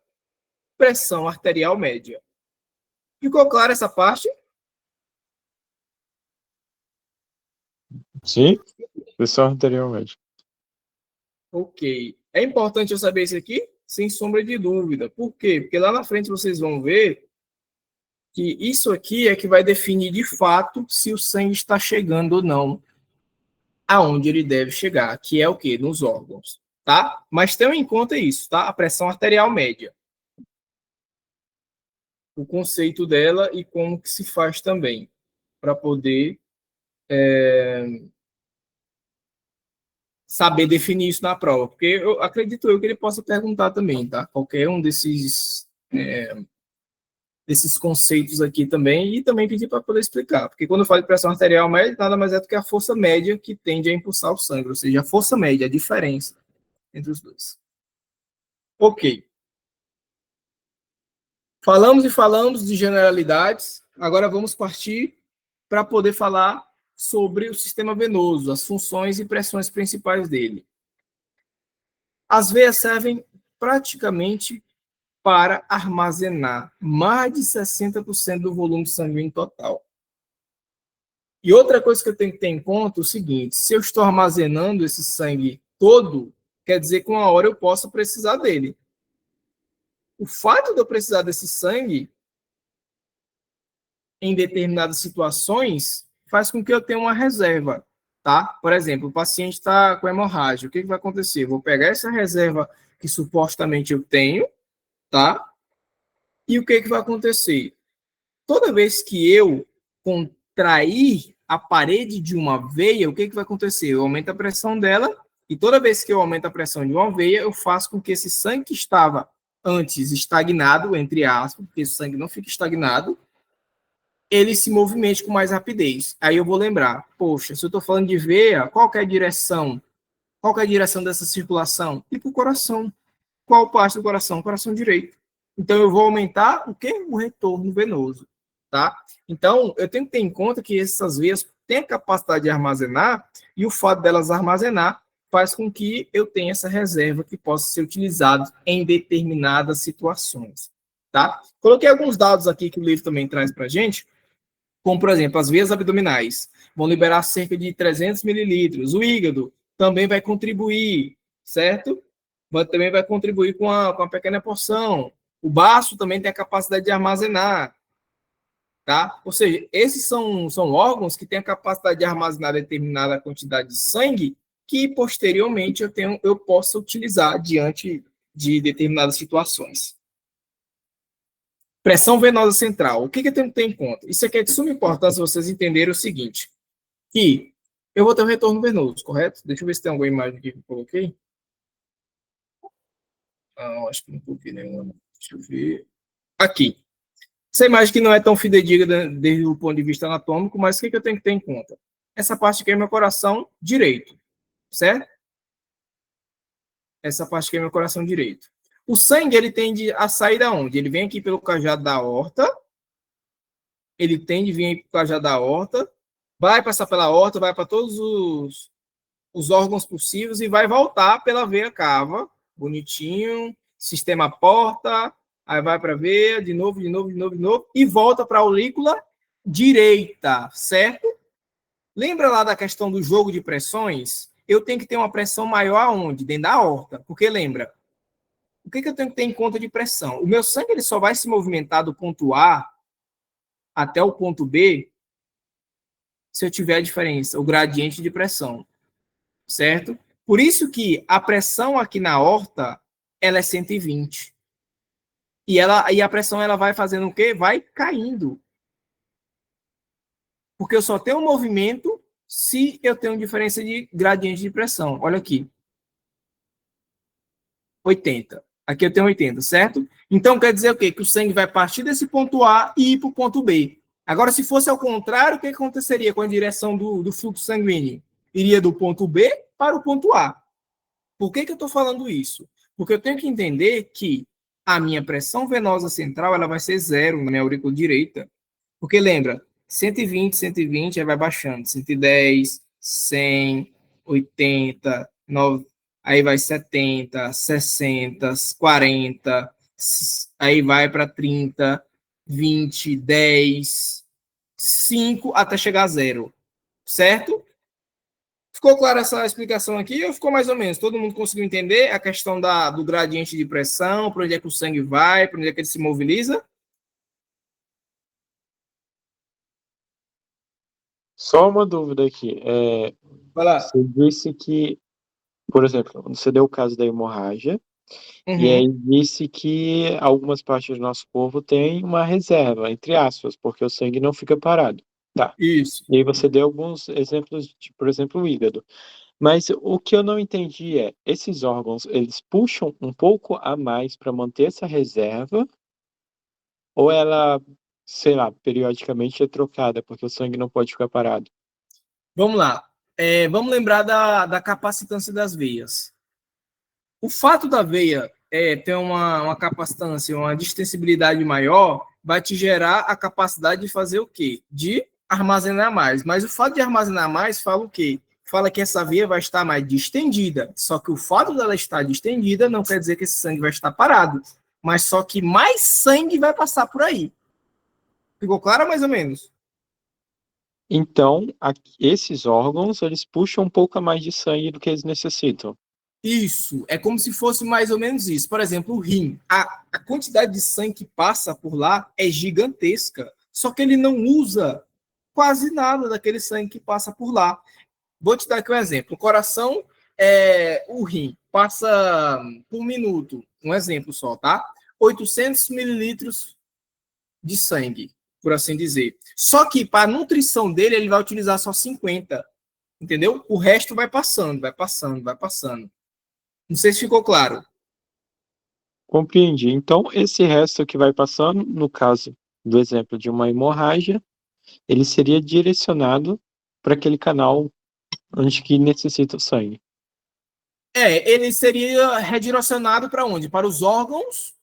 pressão arterial média. Ficou clara essa parte? Sim, pressão arterial média. Ok. É importante eu saber isso aqui? Sem sombra de dúvida. Por quê? Porque lá na frente vocês vão ver que isso aqui é que vai definir de fato se o sangue está chegando ou não aonde ele deve chegar, que é o quê? Nos órgãos, tá? Mas tenham em conta isso, tá? A pressão arterial média. O conceito dela e como que se faz também, para poder saber definir isso na prova, porque eu acredito que ele possa perguntar também, tá? Qualquer um desses conceitos aqui também, e também pedir para poder explicar, porque quando eu falo de pressão arterial média, nada mais é do que a força média que tende a impulsar o sangue, ou seja, a força média, a diferença entre os dois. Ok. Falamos de generalidades, agora vamos partir para poder falar sobre o sistema venoso, as funções e pressões principais dele. As veias servem praticamente para armazenar mais de 60% do volume sanguíneo total. E outra coisa que eu tenho que ter em conta é o seguinte, se eu estou armazenando esse sangue todo, quer dizer que uma hora eu posso precisar dele. O fato de eu precisar desse sangue em determinadas situações faz com que eu tenha uma reserva, tá? Por exemplo, o paciente está com hemorragia, o que vai acontecer? Eu vou pegar essa reserva que supostamente eu tenho, tá? E o que vai acontecer? Toda vez que eu contrair a parede de uma veia, o que vai acontecer? Eu aumento a pressão dela, e toda vez que eu aumento a pressão de uma veia, eu faço com que esse sangue que estava antes estagnado, entre aspas, porque esse sangue não fica estagnado, ele se movimente com mais rapidez. Aí eu vou lembrar, poxa, se eu estou falando de veia, qual é a direção? Qual é a direção dessa circulação? E para o coração. Qual parte do coração? O coração direito. Então, eu vou aumentar o quê? O retorno venoso, tá? Então, eu tenho que ter em conta que essas veias têm a capacidade de armazenar, e o fato delas armazenar faz com que eu tenha essa reserva que possa ser utilizada em determinadas situações, tá? Coloquei alguns dados aqui que o livro também traz para a gente, como, por exemplo, as veias abdominais vão liberar cerca de 300 mililitros. O hígado também vai contribuir, certo? Também vai contribuir com a pequena porção. O baço também tem a capacidade de armazenar, tá? Ou seja, esses são órgãos que têm a capacidade de armazenar determinada quantidade de sangue que, posteriormente, eu possa utilizar diante de determinadas situações. Pressão venosa central. O que eu tenho que ter em conta? Isso aqui é de suma importância vocês entenderem o seguinte, que eu vou ter um retorno venoso, correto? Deixa eu ver se tem alguma imagem aqui que eu coloquei. Não, acho que não coloquei nenhuma. Deixa eu ver. Aqui. Essa imagem que não é tão fidedigna desde o ponto de vista anatômico, mas o que eu tenho que ter em conta? Essa parte aqui é meu coração direito, certo? Essa parte aqui é meu coração direito. O sangue, ele tende a sair da onde? Ele vem aqui pelo cajado da aorta, ele tende a vir pelo cajado da aorta, vai passar pela aorta, vai para todos os órgãos possíveis e vai voltar pela veia cava, bonitinho, sistema porta, aí vai para a veia, de novo, e volta para a aurícula direita, certo? Lembra lá da questão do jogo de pressões? Eu tenho que ter uma pressão maior aonde? Dentro da aorta, porque lembra, o que eu tenho que ter em conta de pressão? O meu sangue ele só vai se movimentar do ponto A até o ponto B se eu tiver a diferença, o gradiente de pressão, certo? Por isso que a pressão aqui na aorta, ela é 120. E a pressão ela vai fazendo o quê? Vai caindo. Porque eu só tenho um movimento se eu tenho diferença de gradiente de pressão. Olha aqui. 80. Aqui eu tenho 80, certo? Então quer dizer o quê? Que o sangue vai partir desse ponto A e ir para o ponto B. Agora, se fosse ao contrário, o que aconteceria com a direção do fluxo sanguíneo? Iria do ponto B para o ponto A. Por que eu estou falando isso? Porque eu tenho que entender que a minha pressão venosa central ela vai ser zero na minha aurícula direita. Porque lembra, 120, aí vai baixando. 110, 100, 80, 90, aí vai 70, 60, 40, aí vai para 30, 20, 10, 5, até chegar a zero. Certo? Ficou clara essa explicação aqui ou ficou mais ou menos? Todo mundo conseguiu entender a questão do gradiente de pressão, para onde é que o sangue vai, para onde é que ele se mobiliza? Só uma dúvida aqui. Vai lá. Você disse que, por exemplo, você deu o caso da hemorragia, e aí disse que algumas partes do nosso corpo têm uma reserva, entre aspas, porque o sangue não fica parado. Tá. Isso. E aí você deu alguns exemplos, de, por exemplo, o hígado. Mas o que eu não entendi é, esses órgãos, eles puxam um pouco a mais para manter essa reserva, ou ela, sei lá, periodicamente é trocada, porque o sangue não pode ficar parado? Vamos lá. Vamos lembrar da capacitância das veias. O fato da veia ter uma capacitância, uma distensibilidade maior, vai te gerar a capacidade de fazer o quê? De armazenar mais. Mas o fato de armazenar mais fala o quê? Fala que essa veia vai estar mais distendida. Só que o fato dela estar distendida não quer dizer que esse sangue vai estar parado. Mas só que mais sangue vai passar por aí. Ficou claro mais ou menos? Então, esses órgãos, eles puxam um pouco a mais de sangue do que eles necessitam. Isso, é como se fosse mais ou menos isso. Por exemplo, o rim. A quantidade de sangue que passa por lá é gigantesca. Só que ele não usa quase nada daquele sangue que passa por lá. Vou te dar aqui um exemplo. O coração, o rim, passa por minuto, um exemplo só, tá? 800 mililitros de sangue, por assim dizer. Só que para a nutrição dele, ele vai utilizar só 50, entendeu? O resto vai passando, vai passando, vai passando. Não sei se ficou claro. Compreendi. Então, esse resto que vai passando, no caso do exemplo de uma hemorragia, ele seria direcionado para aquele canal onde que necessita o sangue. Ele seria redirecionado para onde? Para os órgãos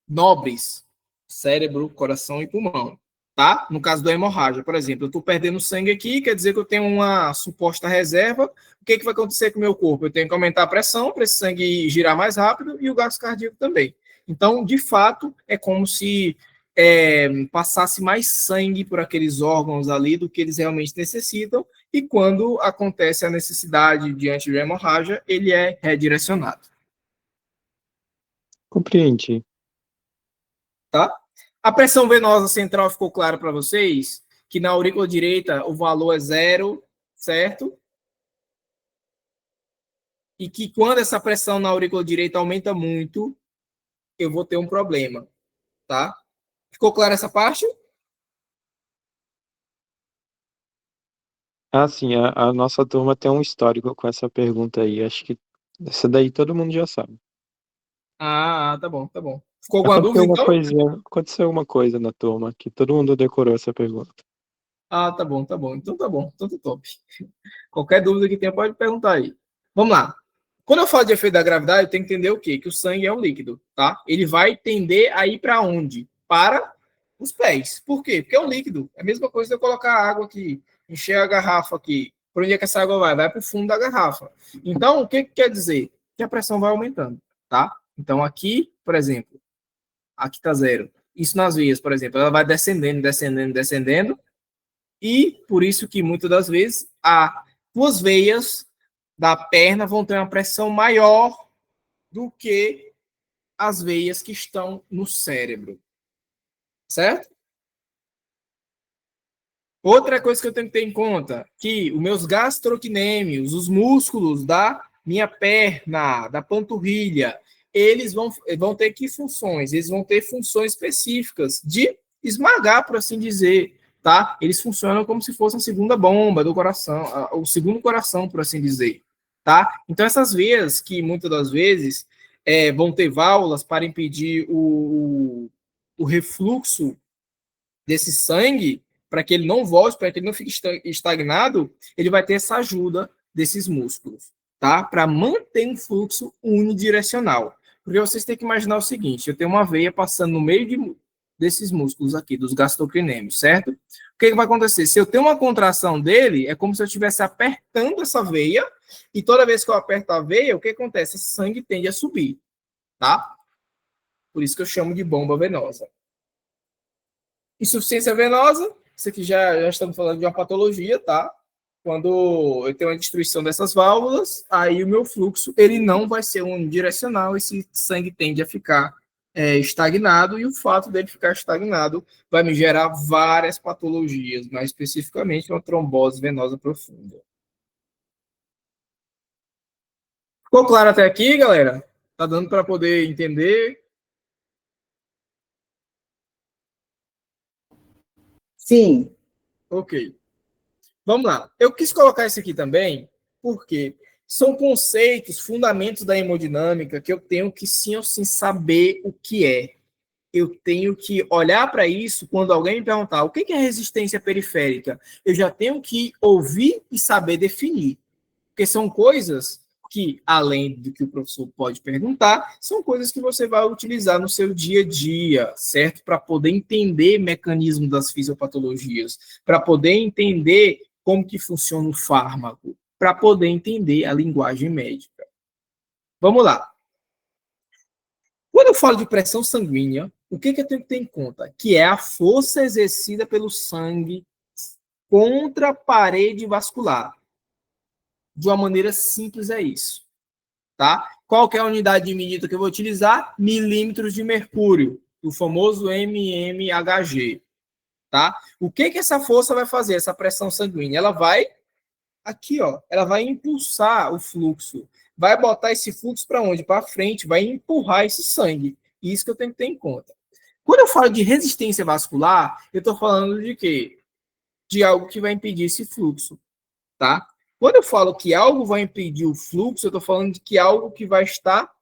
nobres, cérebro, coração e pulmão. tá? No caso da hemorragia, por exemplo, eu estou perdendo sangue aqui, quer dizer que eu tenho uma suposta reserva. O que vai acontecer com o meu corpo? Eu tenho que aumentar a pressão para esse sangue girar mais rápido e o gasto cardíaco também. Então, de fato, é como se passasse mais sangue por aqueles órgãos ali do que eles realmente necessitam, e quando acontece a necessidade diante de hemorragia, ele é redirecionado. Compreendi. Tá? A pressão venosa central ficou claro para vocês? Que na aurícula direita o valor é 0, certo? E que quando essa pressão na aurícula direita aumenta muito, eu vou ter um problema, tá? Ficou clara essa parte? Ah, sim, a nossa turma tem um histórico com essa pergunta aí. Acho que essa daí todo mundo já sabe. Tá bom, tá bom. Ficou alguma dúvida, então? Aconteceu uma coisa na turma que todo mundo decorou essa pergunta. Tá bom, tá bom. Então tá bom, então tá top. Qualquer dúvida que tenha, pode perguntar aí. Vamos lá. Quando eu falo de efeito da gravidade, eu tenho que entender o quê? Que o sangue é um líquido, tá? Ele vai tender a ir para onde? Para os pés. Por quê? Porque é um líquido. É a mesma coisa de eu colocar água aqui, encher a garrafa aqui. Por onde é que essa água vai? Vai para o fundo da garrafa. Então, o que quer dizer? Que a pressão vai aumentando, tá? Então, aqui, por exemplo, aqui está 0. Isso nas veias, por exemplo, ela vai descendendo, descendendo, descendendo, e por isso que muitas das vezes as duas veias da perna vão ter uma pressão maior do que as veias que estão no cérebro. Certo? Outra coisa que eu tenho que ter em conta, que os meus gastrocnêmios, os músculos da minha perna, da panturrilha, eles vão ter que funções? Eles vão ter funções específicas de esmagar, por assim dizer, tá? Eles funcionam como se fosse a segunda bomba do coração, o segundo coração, por assim dizer, tá? Então, essas veias que muitas das vezes vão ter válvulas para impedir o refluxo desse sangue, para que ele não volte, para que ele não fique estagnado, ele vai ter essa ajuda desses músculos, tá? Para manter um fluxo unidirecional. Porque vocês têm que imaginar o seguinte, eu tenho uma veia passando no meio desses músculos aqui, dos gastrocnêmios, certo? O que vai acontecer? Se eu tenho uma contração dele, é como se eu estivesse apertando essa veia, e toda vez que eu aperto a veia, o que acontece? Esse sangue tende a subir, tá? Por isso que eu chamo de bomba venosa. Insuficiência venosa, isso aqui já estamos falando de uma patologia, tá? Quando eu tenho uma destruição dessas válvulas, aí o meu fluxo ele não vai ser unidirecional, esse sangue tende a ficar estagnado, e o fato dele ficar estagnado vai me gerar várias patologias, mais especificamente uma trombose venosa profunda. Ficou claro até aqui, galera? Tá dando para poder entender? Sim. Ok. Vamos lá. Eu quis colocar isso aqui também, porque são conceitos, fundamentos da hemodinâmica que eu tenho que sim ou sim saber o que é. Eu tenho que olhar para isso quando alguém me perguntar o que é resistência periférica. Eu já tenho que ouvir e saber definir. Porque são coisas que, além do que o professor pode perguntar, são coisas que você vai utilizar no seu dia a dia, certo? Para poder entender mecanismo das fisiopatologias, para poder entender como que funciona o fármaco, para poder entender a linguagem médica. Vamos lá. Quando eu falo de pressão sanguínea, o que eu tenho que ter em conta? Que é a força exercida pelo sangue contra a parede vascular. De uma maneira simples é isso. Tá? Qual que é a unidade de medida que eu vou utilizar? Milímetros de mercúrio, o famoso mmHg. Tá? O que essa força vai fazer, essa pressão sanguínea? Ela vai aqui, ó, ela vai impulsar o fluxo, vai botar esse fluxo para onde? Para frente, vai empurrar esse sangue. Isso que eu tenho que ter em conta. Quando eu falo de resistência vascular, eu estou falando de quê? De algo que vai impedir esse fluxo, tá? Quando eu falo que algo vai impedir o fluxo, eu estou falando de que algo que vai estar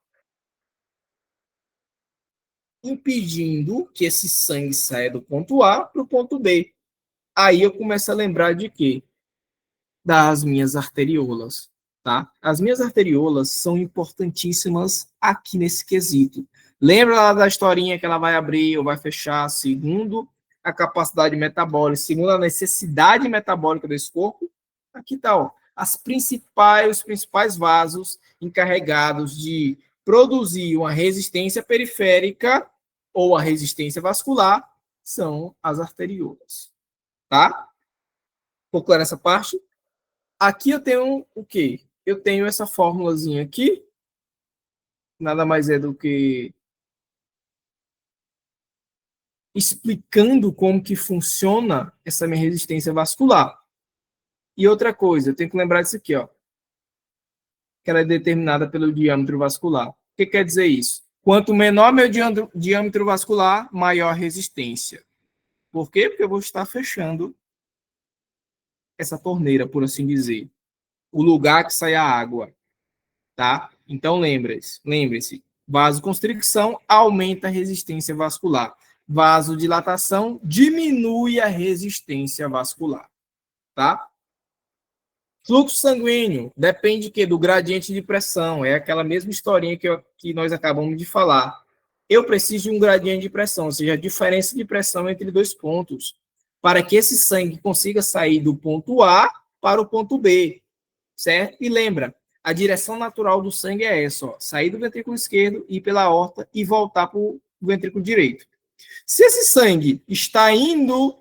impedindo que esse sangue saia do ponto A para o ponto B. Aí eu começo a lembrar de quê? Das minhas arteriolas, tá? As minhas arteriolas são importantíssimas aqui nesse quesito. Lembra lá da historinha que ela vai abrir ou vai fechar segundo a capacidade metabólica, segundo a necessidade metabólica desse corpo, aqui está, ó, os principais vasos encarregados de produzir uma resistência periférica ou a resistência vascular são as arteriolas, tá? Ficou claro essa parte? Aqui eu tenho o quê? Eu tenho essa fórmulazinha aqui, nada mais é do que explicando como que funciona essa minha resistência vascular. E outra coisa, eu tenho que lembrar disso aqui, ó, que ela é determinada pelo diâmetro vascular. O que quer dizer isso? Quanto menor meu diâmetro vascular, maior a resistência. Por quê? Porque eu vou estar fechando essa torneira, por assim dizer. O lugar que sai a água, tá? Então, lembre-se, vasoconstricção aumenta a resistência vascular. Vasodilatação diminui a resistência vascular, tá? Fluxo sanguíneo depende do gradiente de pressão. É aquela mesma historinha que nós acabamos de falar. Eu preciso de um gradiente de pressão, ou seja, a diferença de pressão entre dois pontos, para que esse sangue consiga sair do ponto A para o ponto B, certo? E lembra, a direção natural do sangue é essa, ó, sair do ventrículo esquerdo, ir pela aorta e voltar para o ventrículo direito. Se esse sangue está indo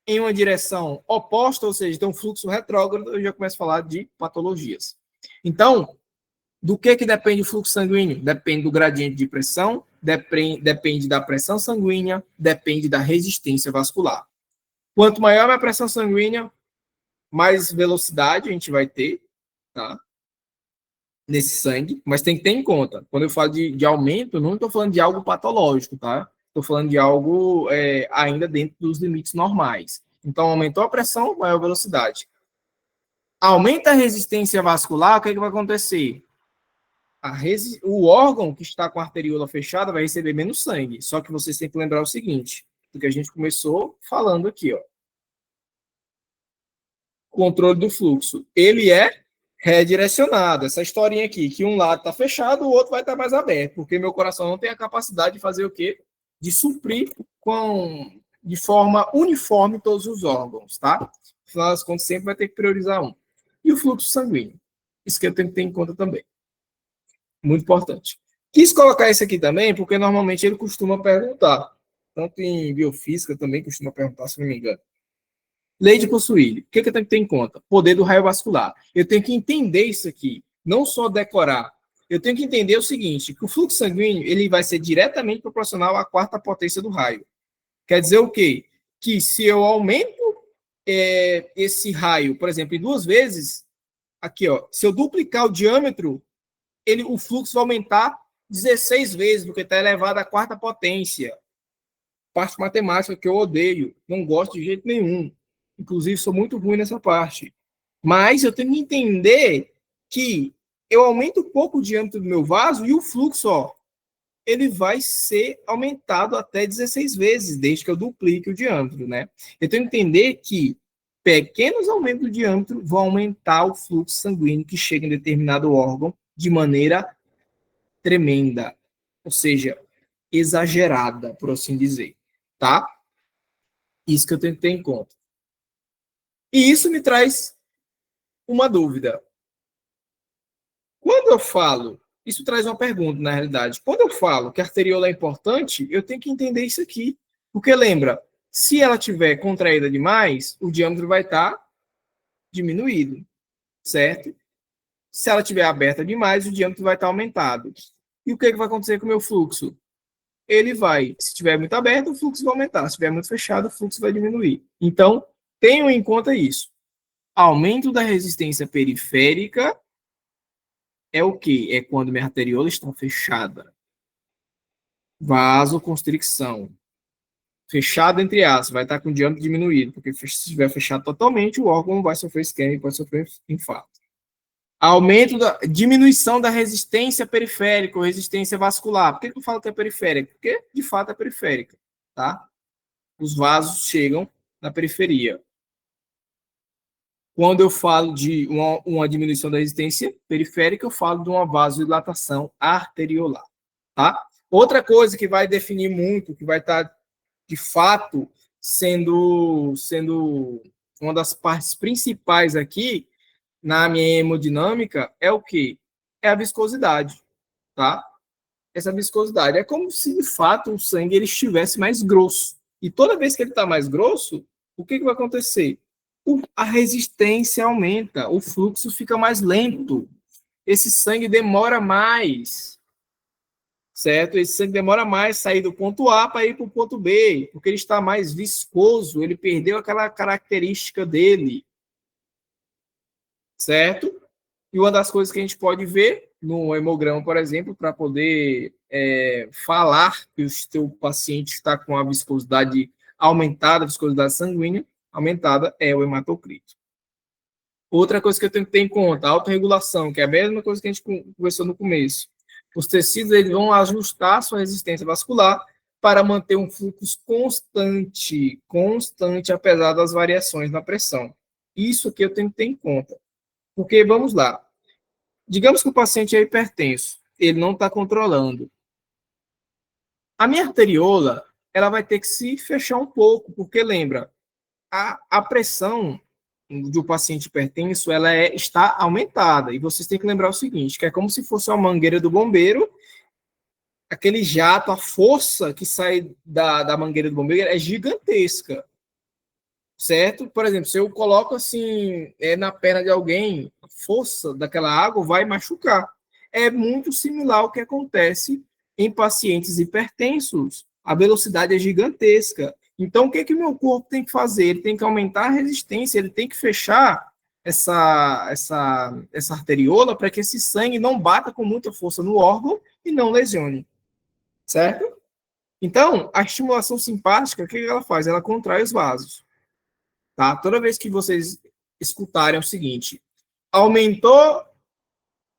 em uma direção oposta, ou seja, tem um fluxo retrógrado, eu já começo a falar de patologias. Então, do que depende o fluxo sanguíneo? Depende do gradiente de pressão, depende da pressão sanguínea, depende da resistência vascular. Quanto maior a pressão sanguínea, mais velocidade a gente vai ter, tá? Nesse sangue, mas tem que ter em conta. Quando eu falo de aumento, não estou falando de algo patológico, tá? Estou falando de algo ainda dentro dos limites normais. Então, aumentou a pressão, maior velocidade. Aumenta a resistência vascular, o que vai acontecer? O órgão que está com a arteriola fechada vai receber menos sangue. Só que vocês têm que lembrar o seguinte, do que a gente começou falando aqui, ó. Controle do fluxo. Ele é redirecionado. Essa historinha aqui, que um lado está fechado, o outro vai estar mais aberto, porque meu coração não tem a capacidade de fazer o quê? De suprir de forma uniforme todos os órgãos, tá? No final das contas, sempre vai ter que priorizar um. E o fluxo sanguíneo. Isso que eu tenho que ter em conta também. Muito importante. Quis colocar isso aqui também, porque normalmente ele costuma perguntar. Tanto em biofísica também costuma perguntar, se não me engano. Lei de Kurzweil. O que eu tenho que ter em conta? Poder do raio vascular. Eu tenho que entender isso aqui. Não só decorar. Eu tenho que entender o seguinte, que o fluxo sanguíneo ele vai ser diretamente proporcional à quarta potência do raio. Quer dizer o quê? Que se eu aumento esse raio, por exemplo, em 2 vezes, aqui, ó, se eu duplicar o diâmetro, o fluxo vai aumentar 16 vezes, porque está elevado à quarta potência. Parte matemática que eu odeio, não gosto de jeito nenhum. Inclusive, sou muito ruim nessa parte. Mas eu tenho que entender que eu aumento um pouco o diâmetro do meu vaso e o fluxo, ó, ele vai ser aumentado até 16 vezes, desde que eu duplique o diâmetro, né? Eu tenho que entender que pequenos aumentos do diâmetro vão aumentar o fluxo sanguíneo que chega em determinado órgão de maneira tremenda, ou seja, exagerada, por assim dizer, tá? Isso que eu tenho que ter em conta. E isso me traz uma dúvida. Quando eu falo, isso traz uma pergunta, na realidade. Quando eu falo que a arteriola é importante, eu tenho que entender isso aqui. Porque lembra, se ela tiver contraída demais, o diâmetro vai estar diminuído, certo? Se ela tiver aberta demais, o diâmetro vai estar aumentado. E o que vai acontecer com o meu fluxo? Ele vai, se estiver muito aberto, o fluxo vai aumentar. Se estiver muito fechado, o fluxo vai diminuir. Então, tenham em conta isso. Aumento da resistência periférica é o quê? É quando minha arteriola está fechada. Vasoconstricção. Fechado entre aspas, vai estar com o diâmetro diminuído, porque se estiver fechado totalmente, o órgão vai sofrer isquemia e pode sofrer infarto. Diminuição da resistência periférica ou resistência vascular. Por que eu falo que é periférica? Porque, de fato, é periférica, tá? Os vasos chegam na periferia. Quando eu falo de uma diminuição da resistência periférica, eu falo de uma vasodilatação arteriolar, tá? Outra coisa que vai definir muito, que vai estar de fato, sendo uma das partes principais aqui na minha hemodinâmica, é o quê? É a viscosidade, tá? Essa viscosidade. É como se, de fato, o sangue ele estivesse mais grosso. E toda vez que ele está mais grosso, o que vai acontecer? A resistência aumenta, o fluxo fica mais lento. Esse sangue demora mais, certo? Esse sangue demora mais sair do ponto A para ir para o ponto B, porque ele está mais viscoso, ele perdeu aquela característica dele, certo? E uma das coisas que a gente pode ver no hemograma, por exemplo, para poder falar que o seu paciente está com a viscosidade aumentada, a viscosidade sanguínea aumentada, é o hematocrito. Outra coisa que eu tenho que ter em conta, a autorregulação, que é a mesma coisa que a gente conversou no começo. Os tecidos eles vão ajustar a sua resistência vascular para manter um fluxo constante, apesar das variações na pressão. Isso que eu tenho que ter em conta. Porque, vamos lá, digamos que o paciente é hipertenso, ele não está controlando. A minha arteriola, ela vai ter que se fechar um pouco, porque lembra, a pressão do paciente hipertenso, ela está aumentada. E vocês têm que lembrar o seguinte, que é como se fosse uma mangueira do bombeiro, aquele jato, a força que sai da mangueira do bombeiro é gigantesca. Certo? Por exemplo, se eu coloco assim na perna de alguém, a força daquela água vai machucar. É muito similar ao que acontece em pacientes hipertensos. A velocidade é gigantesca. Então, o que o meu corpo tem que fazer? Ele tem que aumentar a resistência, ele tem que fechar essa arteriola para que esse sangue não bata com muita força no órgão e não lesione. Certo? Então, a estimulação simpática, o que ela faz? Ela contrai os vasos. Tá? Toda vez que vocês escutarem o seguinte, aumentou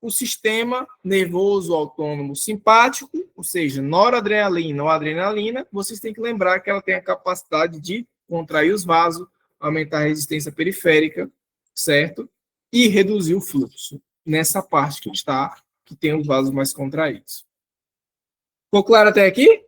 o sistema nervoso autônomo simpático, ou seja, noradrenalina ou adrenalina, vocês têm que lembrar que ela tem a capacidade de contrair os vasos, aumentar a resistência periférica, certo? E reduzir o fluxo nessa parte que tem os vasos mais contraídos. Ficou claro até aqui?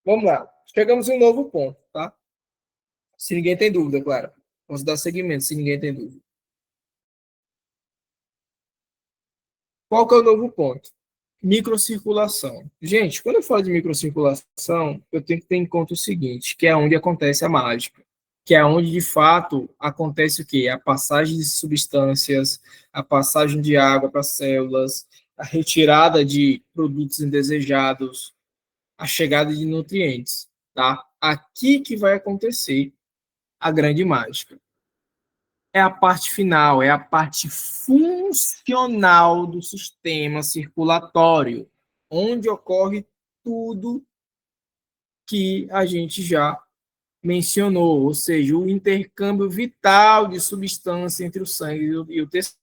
Vamos lá. Chegamos em um novo ponto, tá? Se ninguém tem dúvida, claro. Vamos dar seguimento, se ninguém tem dúvida. Qual que é o novo ponto? Microcirculação. Gente, quando eu falo de microcirculação, eu tenho que ter em conta o seguinte, que é onde acontece a mágica. Que é onde, de fato, acontece o quê? A passagem de substâncias, a passagem de água para as células, a retirada de produtos indesejados, a chegada de nutrientes, tá? Aqui que vai acontecer a grande mágica. É a parte final, é a parte funcional do sistema circulatório, onde ocorre tudo que a gente já mencionou, ou seja, o intercâmbio vital de substância entre o sangue e o tecido.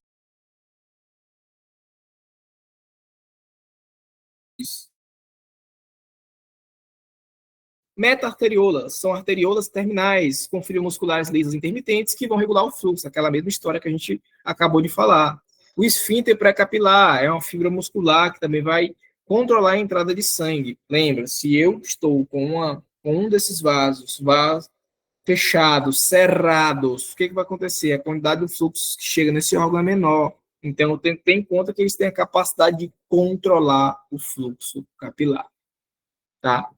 Meta-arteriolas são arteriolas terminais com fibras musculares lisas intermitentes que vão regular o fluxo, aquela mesma história que a gente acabou de falar. O esfíncter pré-capilar é uma fibra muscular que também vai controlar a entrada de sangue. Lembra, se eu estou com um desses vasos fechados, cerrados, o que vai acontecer? A quantidade de fluxo que chega nesse órgão é menor. Então, tem que ter em conta que eles têm a capacidade de controlar o fluxo capilar. Tá?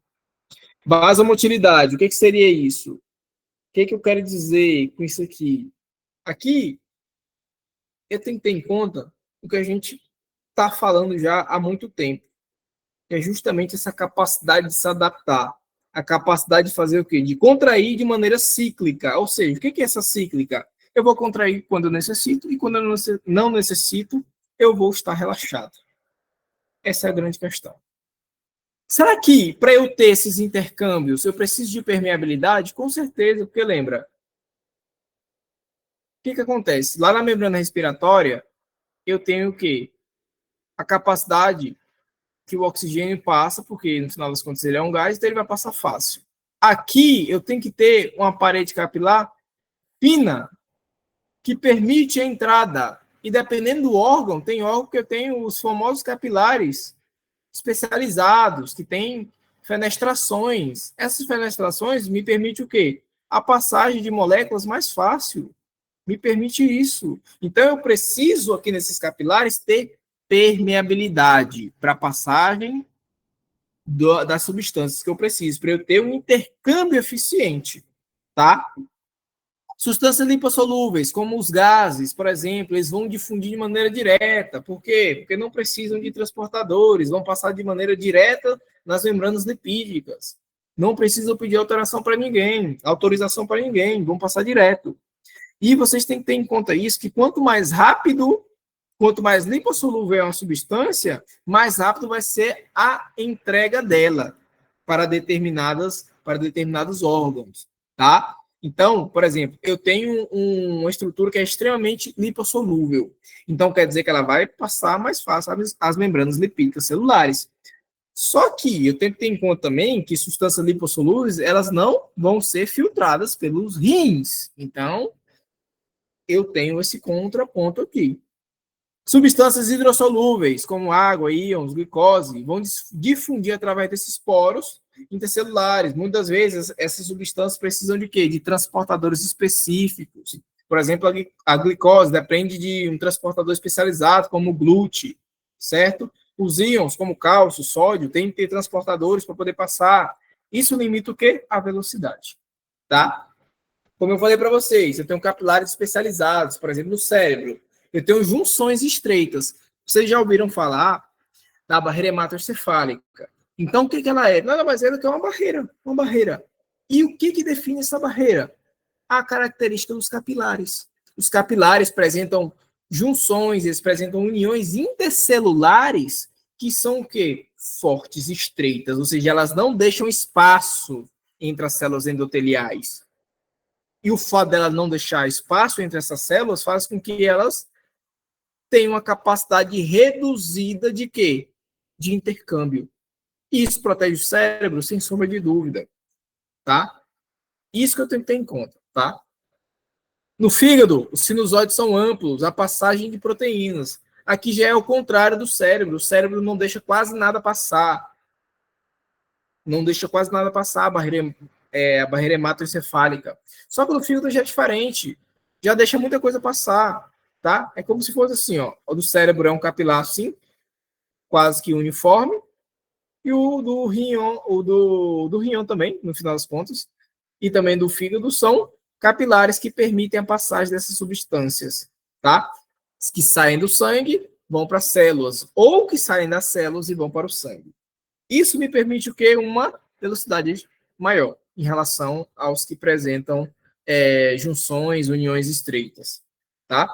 Vasomotilidade, o que seria isso? O que eu quero dizer com isso aqui? Aqui, eu tenho que ter em conta o que a gente está falando já há muito tempo, que é justamente essa capacidade de se adaptar, a capacidade de fazer o quê? De contrair de maneira cíclica, ou seja, o que é essa cíclica? Eu vou contrair quando eu necessito e quando eu não necessito, eu vou estar relaxado. Essa é a grande questão. Será que, para eu ter esses intercâmbios, eu preciso de permeabilidade? Com certeza, porque lembra, o que acontece? Lá na membrana respiratória, eu tenho o quê? A capacidade que o oxigênio passa, porque no final das contas ele é um gás, então ele vai passar fácil. Aqui, eu tenho que ter uma parede capilar fina, que permite a entrada. E dependendo do órgão, tem órgão que eu tenho os famosos capilares especializados, que tem fenestrações. Essas fenestrações me permitem o quê? A passagem de moléculas mais fácil. Me permite isso. Então, eu preciso, aqui nesses capilares, ter permeabilidade para a passagem das substâncias que eu preciso, para eu ter um intercâmbio eficiente, tá? Substâncias lipossolúveis, como os gases, por exemplo, eles vão difundir de maneira direta. Por quê? Porque não precisam de transportadores, vão passar de maneira direta nas membranas lipídicas. Não precisam pedir autorização para ninguém, vão passar direto. E vocês têm que ter em conta isso, que quanto mais rápido, quanto mais lipossolúvel é uma substância, mais rápido vai ser a entrega dela para determinados órgãos, tá? Então, por exemplo, eu tenho uma estrutura que é extremamente lipossolúvel. Então, quer dizer que ela vai passar mais fácil as membranas lipídicas celulares. Só que eu tenho que ter em conta também que substâncias lipossolúveis, elas não vão ser filtradas pelos rins. Então, eu tenho esse contraponto aqui. Substâncias hidrossolúveis, como água, íons, glicose, vão difundir através desses poros intercelulares. Muitas vezes, essas substâncias precisam de quê? De transportadores específicos. Por exemplo, a glicose depende de um transportador especializado, como o GLUT, certo? Os íons, como cálcio, sódio, têm que ter transportadores para poder passar. Isso limita o quê? A velocidade, tá? Como eu falei para vocês, eu tenho capilares especializados, por exemplo, no cérebro. Eu tenho junções estreitas. Vocês já ouviram falar da barreira hematoencefálica. Então, o que ela é? Nada mais é do que uma barreira. E o que define essa barreira? A característica dos capilares. Os capilares apresentam junções, eles apresentam uniões intercelulares que são o quê? Fortes, estreitas, ou seja, elas não deixam espaço entre as células endoteliais. E o fato dela não deixar espaço entre essas células faz com que elas tenham uma capacidade reduzida de quê? De intercâmbio. Isso protege o cérebro, sem sombra de dúvida, tá? Isso que eu tenho que ter em conta, tá? No fígado, os sinusoides são amplos, a passagem de proteínas. Aqui já é o contrário do cérebro. O cérebro não deixa quase nada passar. Não deixa quase nada passar a barreira hematoencefálica. Só que no fígado já é diferente. Já deixa muita coisa passar, tá? É como se fosse assim, ó. O do cérebro é um capilar assim, quase que uniforme, e o do rim também, no final das contas, e também do fígado são capilares que permitem a passagem dessas substâncias, tá? Que saem do sangue, vão para as células, ou que saem das células e vão para o sangue. Isso me permite o quê? Uma velocidade maior em relação aos que apresentam junções, uniões estreitas, tá?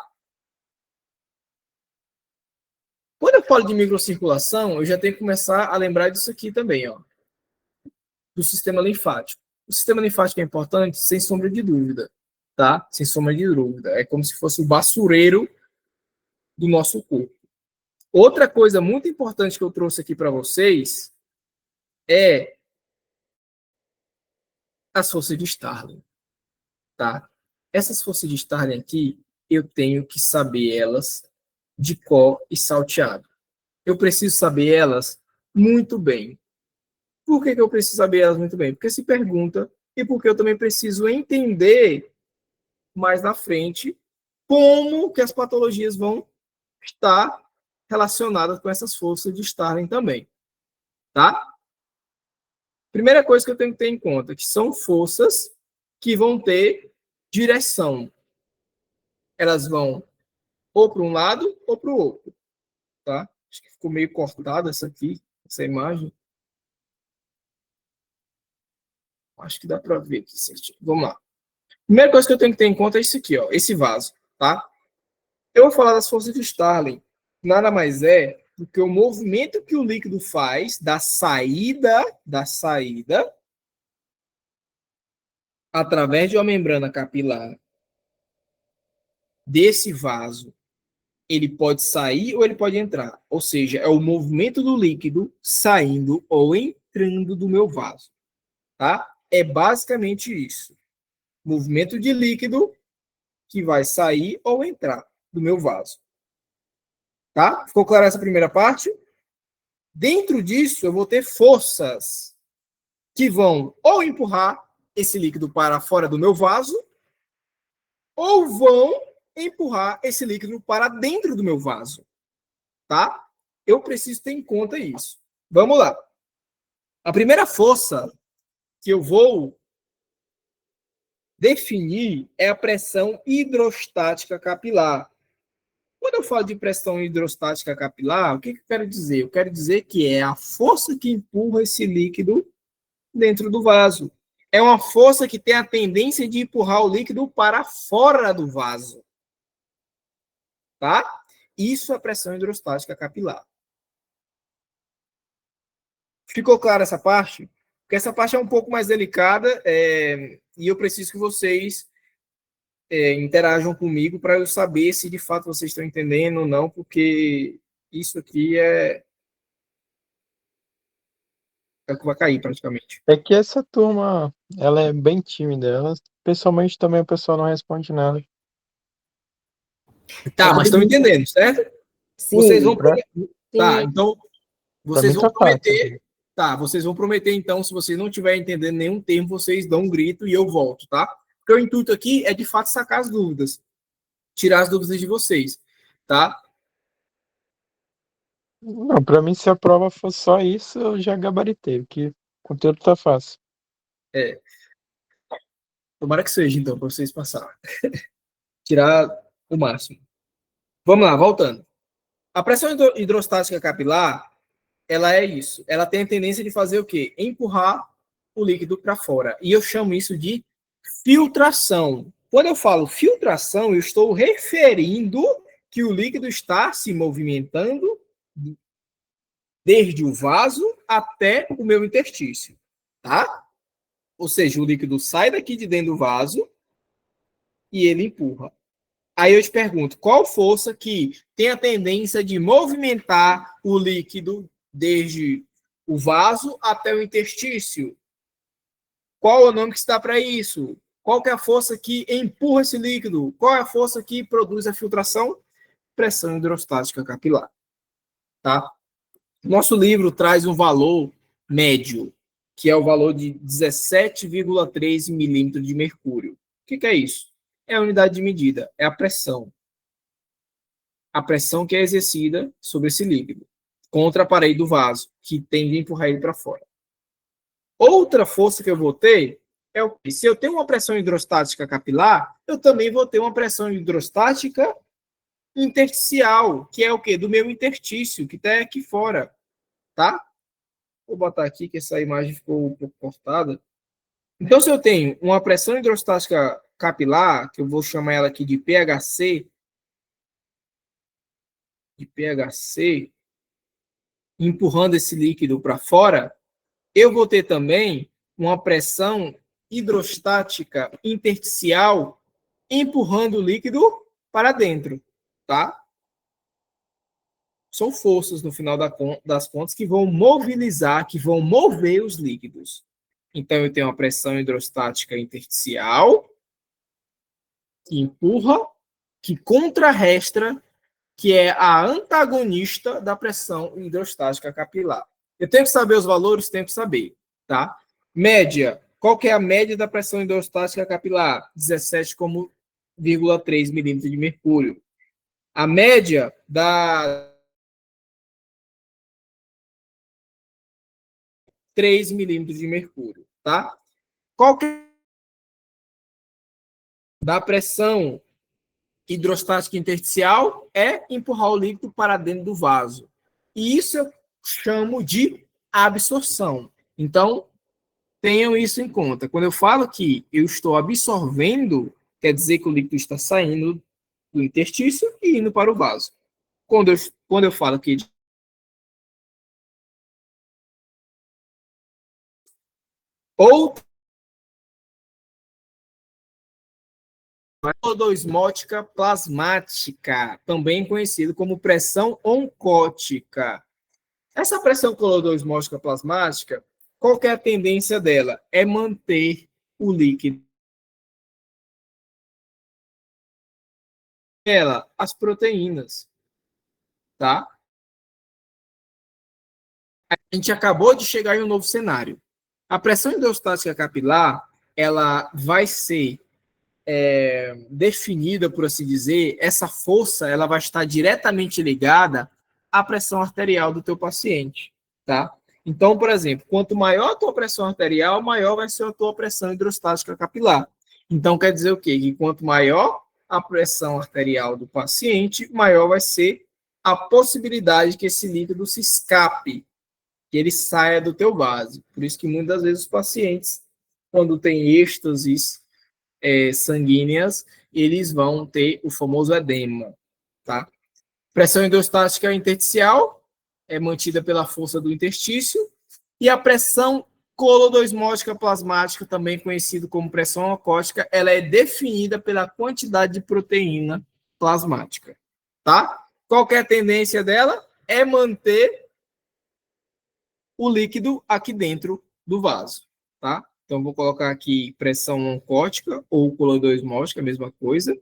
Quando eu falo de microcirculação, eu já tenho que começar a lembrar disso aqui também, ó, do sistema linfático. O sistema linfático é importante, sem sombra de dúvida, tá? Sem sombra de dúvida. É como se fosse o basureiro do nosso corpo. Outra coisa muito importante que eu trouxe aqui para vocês é as forças de Starling, tá? Essas forças de Starling aqui, eu tenho que saber elas de cor e salteado. Eu preciso saber elas muito bem. Por que eu preciso saber elas muito bem? Porque se pergunta, e porque eu também preciso entender mais na frente como que as patologias vão estar relacionadas com essas forças de Starling também, tá? Primeira coisa que eu tenho que ter em conta, que são forças que vão ter direção. Elas vão ou para um lado ou para o outro, tá? Acho que ficou meio cortada essa imagem. Acho que dá para ver aqui. Vamos lá. Primeira coisa que eu tenho que ter em conta é isso aqui, ó, esse vaso, tá? Eu vou falar das forças de Starling. Nada mais é do que o movimento que o líquido faz da saída através de uma membrana capilar desse vaso. Ele pode sair ou ele pode entrar. Ou seja, é o movimento do líquido saindo ou entrando do meu vaso, tá? É basicamente isso. Movimento de líquido que vai sair ou entrar do meu vaso. Tá? Ficou clara essa primeira parte? Dentro disso, eu vou ter forças que vão ou empurrar esse líquido para fora do meu vaso, ou vão empurrar esse líquido para dentro do meu vaso. Tá? Eu preciso ter em conta isso. Vamos lá. A primeira força que eu vou definir é a pressão hidrostática capilar. Quando eu falo de pressão hidrostática capilar, o que eu quero dizer? Eu quero dizer que é a força que empurra esse líquido dentro do vaso. É uma força que tem a tendência de empurrar o líquido para fora do vaso. Tá? Isso é pressão hidrostática capilar. Ficou clara essa parte? Porque essa parte é um pouco mais delicada e eu preciso que vocês interajam comigo para eu saber se de fato vocês estão entendendo ou não, porque isso aqui é o que vai cair praticamente. É que essa turma, ela é bem tímida. Ela, pessoalmente, também o pessoal não responde nada. Tá, mas estão entendendo, certo? Sim, Vocês vão pra- Tá, sim. então Pra vocês mim vão tá fácil. prometer. Tá, vocês vão prometer então, se vocês não estiverem entendendo nenhum termo, vocês dão um grito e eu volto, tá? Porque o intuito aqui é de fato sacar as dúvidas, tirar as dúvidas de vocês, tá? Não, pra mim, se a prova for só isso, eu já gabaritei, porque o conteúdo tá fácil. Tomara que seja então, para vocês passarem. Tirar o máximo. Vamos lá, voltando. A pressão hidrostática capilar, ela é isso. Ela tem a tendência de fazer o quê? Empurrar o líquido para fora. E eu chamo isso de filtração. Quando eu falo filtração, eu estou referindo que o líquido está se movimentando desde o vaso até o meu interstício, tá? Ou seja, o líquido sai daqui de dentro do vaso e ele empurra. Aí eu te pergunto, qual força que tem a tendência de movimentar o líquido desde o vaso até o interstício? Qual é o nome que se dá para isso? Qual que é a força que empurra esse líquido? Qual é a força que produz a filtração? Pressão hidrostática capilar. Tá? Nosso livro traz um valor médio, que é o valor de 17,3 milímetros de mercúrio. O que é isso? É a unidade de medida, é a pressão. A pressão que é exercida sobre esse líquido contra a parede do vaso, que tende a empurrar ele para fora. Outra força que eu vou ter é o que? Se eu tenho uma pressão hidrostática capilar, eu também vou ter uma pressão hidrostática intersticial, que é o quê? Do meu interstício, que está aqui fora, tá? Vou botar aqui que essa imagem ficou um pouco cortada. Então, se eu tenho uma pressão hidrostática capilar, que eu vou chamar ela aqui de PHC, empurrando esse líquido para fora, eu vou ter também uma pressão hidrostática intersticial empurrando o líquido para dentro, tá? São forças, no final das contas, que vão mobilizar, que vão mover os líquidos. Então, eu tenho uma pressão hidrostática intersticial, que empurra, que contrarresta, que é a antagonista da pressão hidrostática capilar. Eu tenho que saber os valores? Tenho que saber, tá? Média. Qual que é a média da pressão hidrostática capilar? 17,3 milímetros de mercúrio. A média da 3 milímetros de mercúrio, tá? Qual que é da pressão hidrostática intersticial? É empurrar o líquido para dentro do vaso. E isso eu chamo de absorção. Então, tenham isso em conta. Quando eu falo que eu estou absorvendo, quer dizer que o líquido está saindo do interstício e indo para o vaso. Quando eu falo que coloidosmótica plasmática, também conhecido como pressão oncótica. Essa pressão coloidosmótica plasmática, qual que é a tendência dela? É manter o líquido as proteínas, tá? A gente acabou de chegar em um novo cenário. A pressão hidrostática capilar, ela vai ser definida, por assim dizer, essa força, ela vai estar diretamente ligada à pressão arterial do teu paciente, tá? Então, por exemplo, quanto maior a tua pressão arterial, maior vai ser a tua pressão hidrostática capilar. Então, quer dizer o quê? Que quanto maior a pressão arterial do paciente, maior vai ser a possibilidade que esse líquido se escape, que ele saia do teu vaso. Por isso que muitas vezes os pacientes, quando têm êxtases sanguíneas, eles vão ter o famoso edema, tá? Pressão hidrostática intersticial é mantida pela força do interstício, e a pressão colodosmótica plasmática, também conhecido como pressão ocótica, ela é definida pela quantidade de proteína plasmática, tá? Qual que é a tendência dela? É manter o líquido aqui dentro do vaso, tá? Então, vou colocar aqui pressão oncótica ou colodosmótica, a mesma coisa.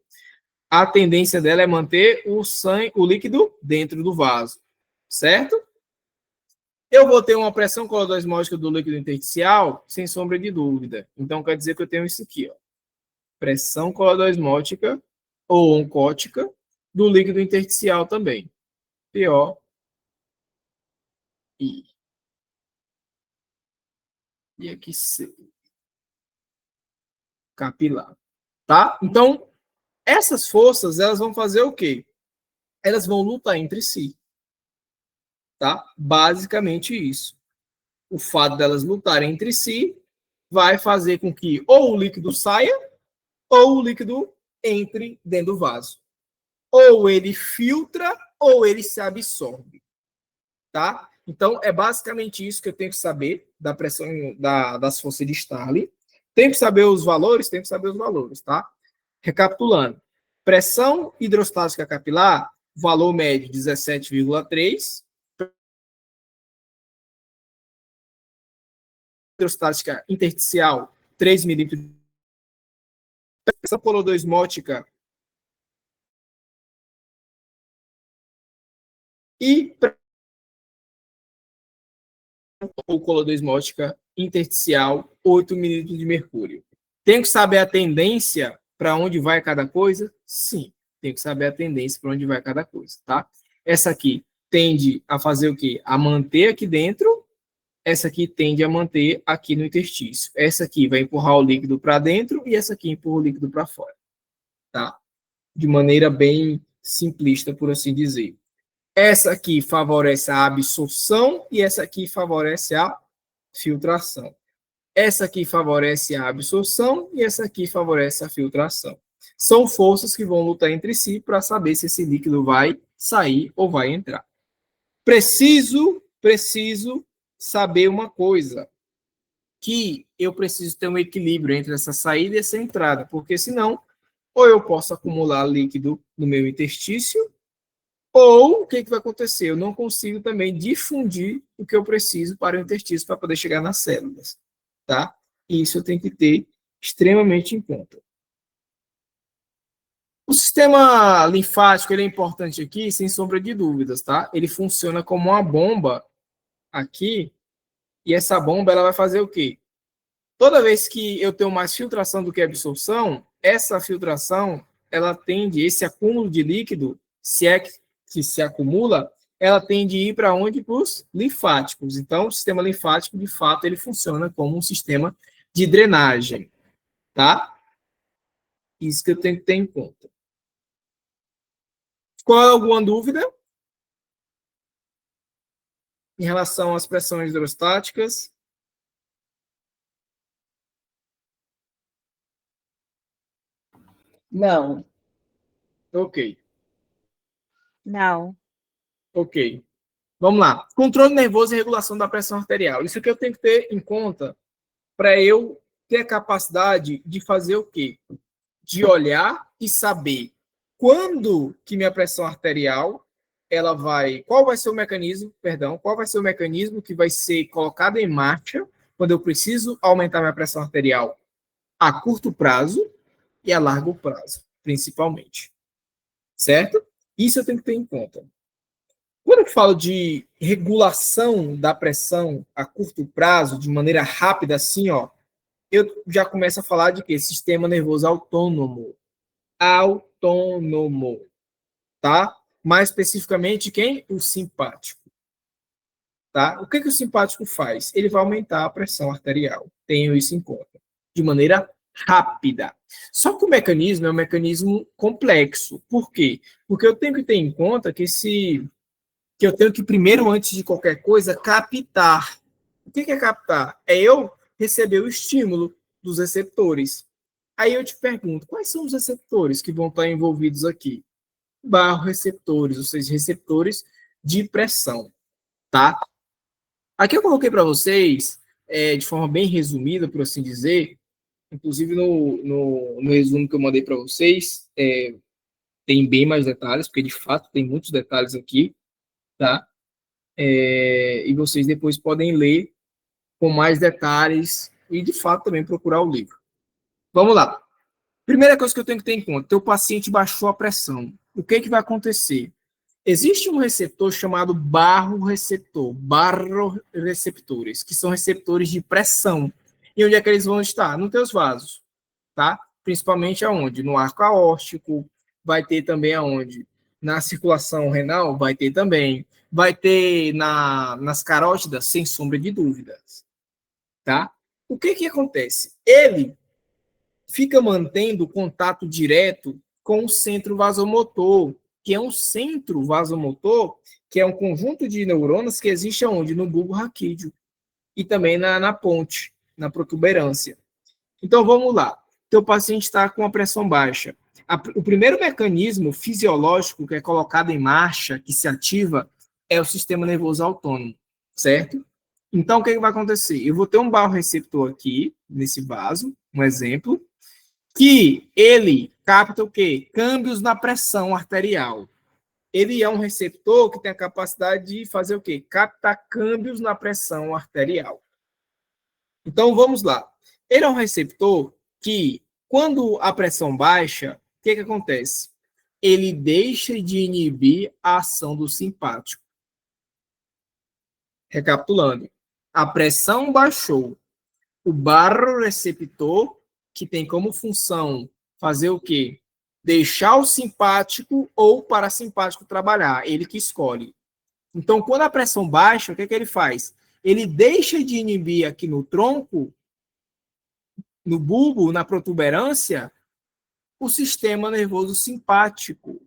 A tendência dela é manter o líquido dentro do vaso, certo? Eu vou ter uma pressão colodosmótica do líquido intersticial, sem sombra de dúvida. Então, quer dizer que eu tenho isso aqui, ó. Pressão colodosmótica ou oncótica do líquido intersticial também. PO I. E aqui C. Capilar. Tá? Então, essas forças, elas vão fazer o quê? Elas vão lutar entre si. Tá? Basicamente isso. O fato delas lutarem entre si vai fazer com que ou o líquido saia ou o líquido entre dentro do vaso. Ou ele filtra ou ele se absorve. Tá? Então, é basicamente isso que eu tenho que saber da pressão das forças de Starling. Tenho que saber os valores? Tenho que saber os valores, tá? Recapitulando. Pressão hidrostática capilar, valor médio 17,3. Hidrostática intersticial, 3 milímetros. Pressão colodosmótica e ou colodosmótica intersticial, 8 milímetros de mercúrio. Tenho que saber a tendência para onde vai cada coisa? Sim, tenho que saber a tendência para onde vai cada coisa, tá? Essa aqui tende a fazer o quê? A manter aqui dentro, essa aqui tende a manter aqui no interstício. Essa aqui vai empurrar o líquido para dentro e essa aqui empurra o líquido para fora, tá? De maneira bem simplista, por assim dizer. Essa aqui favorece a absorção e essa aqui favorece a filtração. Essa aqui favorece a absorção e essa aqui favorece a filtração. São forças que vão lutar entre si para saber se esse líquido vai sair ou vai entrar. Preciso saber uma coisa, que eu preciso ter um equilíbrio entre essa saída e essa entrada, porque senão, ou eu posso acumular líquido no meu interstício, ou o que vai acontecer? Eu não consigo também difundir o que eu preciso para o interstício para poder chegar nas células, tá? E isso eu tenho que ter extremamente em conta. O sistema linfático, ele é importante aqui, sem sombra de dúvidas, tá? Ele funciona como uma bomba aqui, e essa bomba, ela vai fazer o quê? Toda vez que eu tenho mais filtração do que absorção, essa filtração, ela tende, esse acúmulo de líquido, se é que se acumula, ela tende a ir para onde? Para os linfáticos. Então, o sistema linfático, de fato, ele funciona como um sistema de drenagem, tá? Isso que eu tenho que ter em conta. Qual é alguma dúvida em relação às pressões hidrostáticas? Não. Ok. Não. Ok. Vamos lá. Controle nervoso e regulação da pressão arterial. Isso que eu tenho que ter em conta para eu ter a capacidade de fazer o quê? De olhar e saber quando que minha pressão arterial ela vai, qual vai ser o mecanismo, qual vai ser o mecanismo que vai ser colocado em marcha quando eu preciso aumentar minha pressão arterial a curto prazo e a largo prazo, principalmente. certo? Isso eu tenho que ter em conta. Quando eu falo de regulação da pressão a curto prazo, de maneira rápida, assim, ó, eu já começo a falar de que? Sistema nervoso autônomo. Autônomo, tá? Mais especificamente, quem? O simpático. Tá? O que o simpático faz? Ele vai aumentar a pressão arterial. Tenho isso em conta. De maneira rápida. Só que o mecanismo é um mecanismo complexo. Por quê? Porque eu tenho que ter em conta que eu tenho que, primeiro, antes de qualquer coisa, captar. O que é captar? É eu receber o estímulo dos receptores. Aí eu te pergunto, quais são os receptores que vão estar envolvidos aqui? Barroreceptores, ou seja, receptores de pressão, tá? Aqui eu coloquei para vocês, de forma bem resumida, por assim dizer, inclusive no resumo que eu mandei para vocês, tem bem mais detalhes, porque de fato tem muitos detalhes aqui, tá? E vocês depois podem ler com mais detalhes e, de fato, também procurar o livro. Vamos lá. Primeira coisa que eu tenho que ter em conta, teu paciente baixou a pressão. O que vai acontecer? Existe um receptor chamado barroreceptores, que são receptores de pressão. E onde é que eles vão estar? Nos teus vasos, tá? Principalmente aonde? No arco aórtico, vai ter também aonde? Na circulação renal, vai ter também. Vai ter nas carótidas, sem sombra de dúvidas, tá? O que acontece? Ele fica mantendo contato direto com o centro vasomotor, que é um centro vasomotor, que é um conjunto de neurônios que existe onde? No bulbo raquídeo e também na ponte, na protuberância. Então, vamos lá. Teu paciente está com a pressão baixa. O primeiro mecanismo fisiológico que é colocado em marcha, que se ativa, é o sistema nervoso autônomo, certo? Então, o que vai acontecer? Eu vou ter um barroreceptor aqui, nesse vaso, um exemplo, que ele capta o quê? Câmbios na pressão arterial. Ele é um receptor que tem a capacidade de fazer o quê? Captar câmbios na pressão arterial. Então, vamos lá. Ele é um receptor que, quando a pressão baixa, o que acontece? Ele deixa de inibir a ação do simpático. Recapitulando. A pressão baixou. O barroreceptor, que tem como função fazer o quê? Deixar o simpático ou parasimpático trabalhar. Ele que escolhe. Então, quando a pressão baixa, o que ele faz? Ele deixa de inibir aqui no tronco, no bulbo, na protuberância, o sistema nervoso simpático.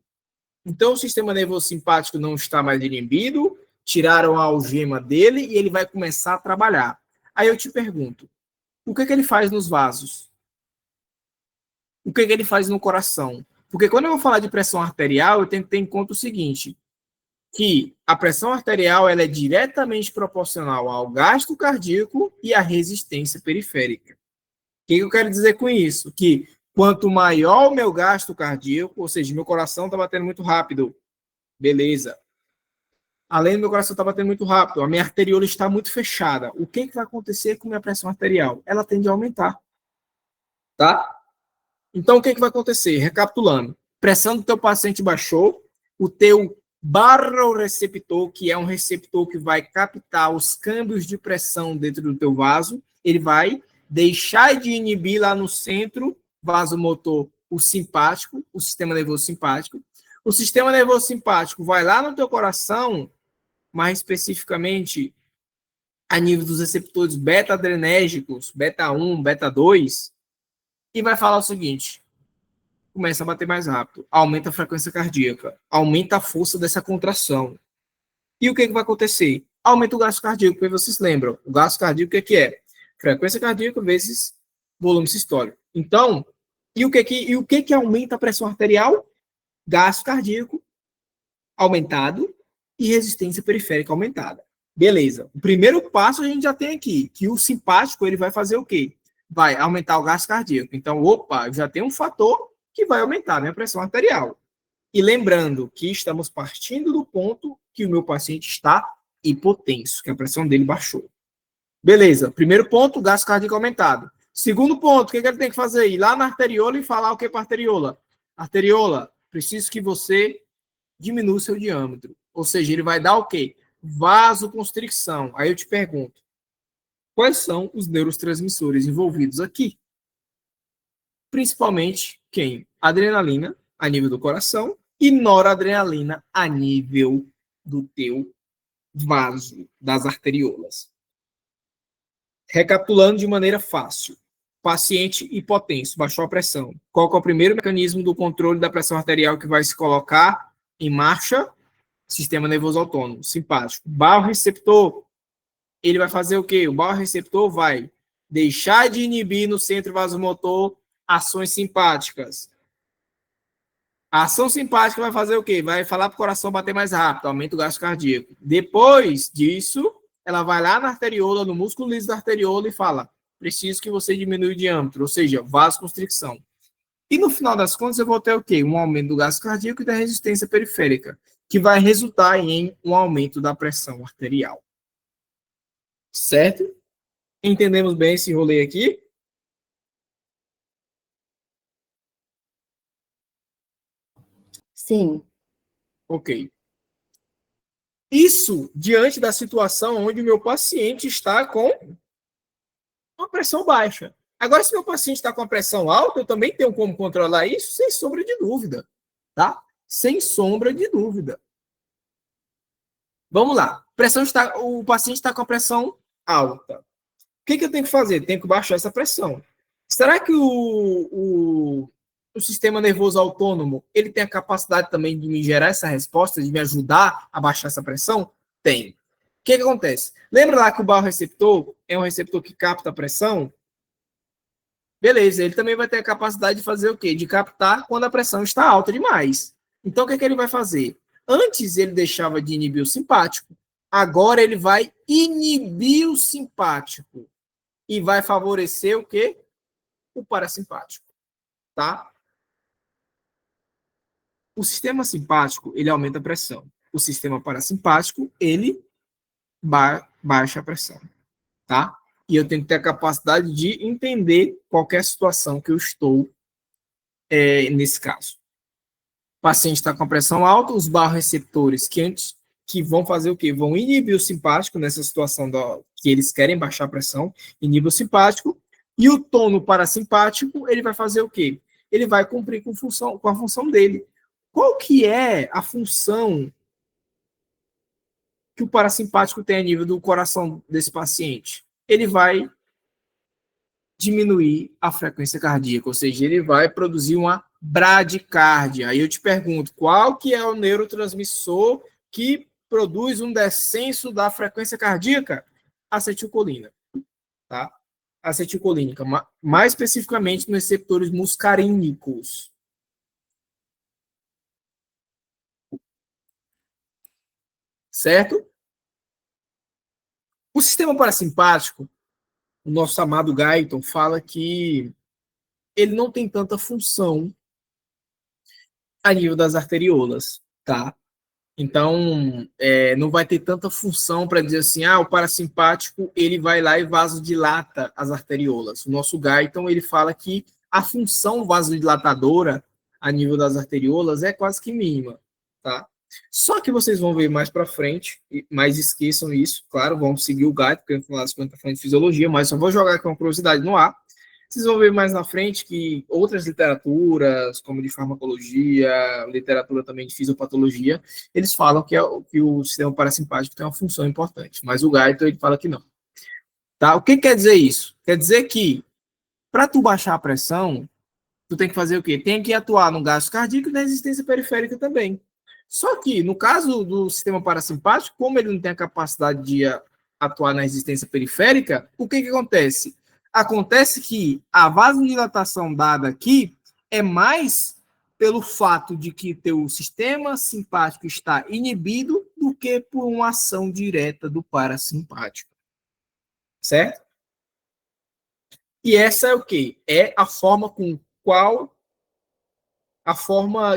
Então, o sistema nervoso simpático não está mais inibido, tiraram a algema dele e ele vai começar a trabalhar. Aí eu te pergunto, o que ele faz nos vasos? O que ele faz no coração? Porque quando eu vou falar de pressão arterial, eu tenho que ter em conta o seguinte, que a pressão arterial ela é diretamente proporcional ao gasto cardíaco e à resistência periférica. O que eu quero dizer com isso? Que quanto maior o meu gasto cardíaco, ou seja, meu coração está batendo muito rápido, beleza. Além do meu coração estar batendo muito rápido, a minha arteriola está muito fechada. O que vai acontecer com a minha pressão arterial? Ela tende a aumentar. Tá? Então, o que vai acontecer? Recapitulando. Pressão do teu paciente baixou, o teu barroreceptor, que é um receptor que vai captar os câmbios de pressão dentro do teu vaso, ele vai deixar de inibir lá no centro vasomotor o simpático, o sistema nervoso simpático. O sistema nervoso simpático vai lá no teu coração, mais especificamente a nível dos receptores beta-adrenérgicos, beta 1, beta 2, e vai falar o seguinte: começa a bater mais rápido, aumenta a frequência cardíaca, aumenta a força dessa contração. E o que vai acontecer? Aumenta o gasto cardíaco, porque vocês lembram, o gasto cardíaco o que é? Frequência cardíaca vezes volume sistólico. Então, e o que aumenta a pressão arterial? Gasto cardíaco aumentado e resistência periférica aumentada. Beleza. O primeiro passo a gente já tem aqui, que o simpático ele vai fazer o quê? Vai aumentar o gasto cardíaco. Então, opa, já tem um fator que vai aumentar a minha pressão arterial. E lembrando que estamos partindo do ponto que o meu paciente está hipotenso, que a pressão dele baixou. Beleza. Primeiro ponto, gasto cardíaco aumentado. Segundo ponto, o que ele tem que fazer? Ir lá na arteriola e falar o que para a arteriola? Arteriola, preciso que você diminua o seu diâmetro. Ou seja, ele vai dar o quê? Vasoconstricção. Aí eu te pergunto, quais são os neurotransmissores envolvidos aqui? Principalmente quem? Adrenalina, a nível do coração, e noradrenalina, a nível do teu vaso, das arteriolas. Recapitulando de maneira fácil. Paciente hipotenso, baixou a pressão. Qual que é o primeiro mecanismo do controle da pressão arterial que vai se colocar em marcha? Sistema nervoso autônomo, simpático. Barroreceptor, ele vai fazer o quê? O barroreceptor vai deixar de inibir no centro vasomotor ações simpáticas. A ação simpática vai fazer o quê? Vai falar para o coração bater mais rápido, aumenta o gasto cardíaco. Depois disso, ela vai lá na arteriola, no músculo liso da arteriola e fala, preciso que você diminua o diâmetro, ou seja, vasoconstricção. E no final das contas, eu vou ter o quê? Um aumento do gasto cardíaco e da resistência periférica, que vai resultar em um aumento da pressão arterial. Certo? Entendemos bem esse rolê aqui? Sim. Ok. Isso diante da situação onde o meu paciente está com uma pressão baixa. Agora, se meu paciente está com a pressão alta, eu também tenho como controlar isso, sem sombra de dúvida. Tá? Sem sombra de dúvida. Vamos lá. O paciente está com a pressão alta. O que eu tenho que fazer? Tenho que baixar essa pressão. Será que o sistema nervoso autônomo ele tem a capacidade também de me gerar essa resposta, de me ajudar a baixar essa pressão? Tem. O que acontece? Lembra lá que o barroreceptor é um receptor que capta a pressão? Beleza, ele também vai ter a capacidade de fazer o quê? De captar quando a pressão está alta demais. Então, o que ele vai fazer? Antes ele deixava de inibir o simpático, agora ele vai inibir o simpático e vai favorecer o quê? O parasimpático, tá? O sistema simpático, ele aumenta a pressão. O sistema parasimpático, ele baixa a pressão, tá? E eu tenho que ter a capacidade de entender qualquer situação que eu estou nesse caso. O paciente está com a pressão alta, os barroreceptores que vão fazer o quê? Vão inibir o simpático nessa situação que eles querem baixar a pressão, inibe o simpático, e o tono parasimpático, ele vai fazer o quê? Ele vai cumprir com a função dele. Qual que é a função que o parasimpático tem a nível do coração desse paciente? Ele vai diminuir a frequência cardíaca, ou seja, ele vai produzir uma bradicardia. Aí eu te pergunto, qual que é o neurotransmissor que produz um descenso da frequência cardíaca? Acetilcolina, tá? Acetilcolínica, mais especificamente nos receptores muscarínicos. Certo? O sistema parasimpático, o nosso amado Guyton fala que ele não tem tanta função a nível das arteriolas, tá? Então, não vai ter tanta função para dizer assim, o parasimpático, ele vai lá e vasodilata as arteriolas. O nosso Guyton, ele fala que a função vasodilatadora a nível das arteriolas é quase que mínima, tá? Só que vocês vão ver mais para frente, mas esqueçam isso, claro, vamos seguir o Guyton, porque eu vou falar 50% de fisiologia, mas só vou jogar aqui uma curiosidade no ar. Vocês vão ver mais na frente que outras literaturas, como de farmacologia, literatura também de fisiopatologia, eles falam que o sistema parasimpático tem uma função importante, mas o Guyton ele fala que não. Tá? O que quer dizer isso? Quer dizer que, para tu baixar a pressão, tu tem que fazer o quê? Tem que atuar no gasto cardíaco e na resistência periférica também. Só que, no caso do sistema parasimpático, como ele não tem a capacidade de atuar na resistência periférica, o que acontece? Acontece que a vasodilatação dada aqui é mais pelo fato de que teu sistema simpático está inibido do que por uma ação direta do parasimpático. Certo? E essa é o quê? É a forma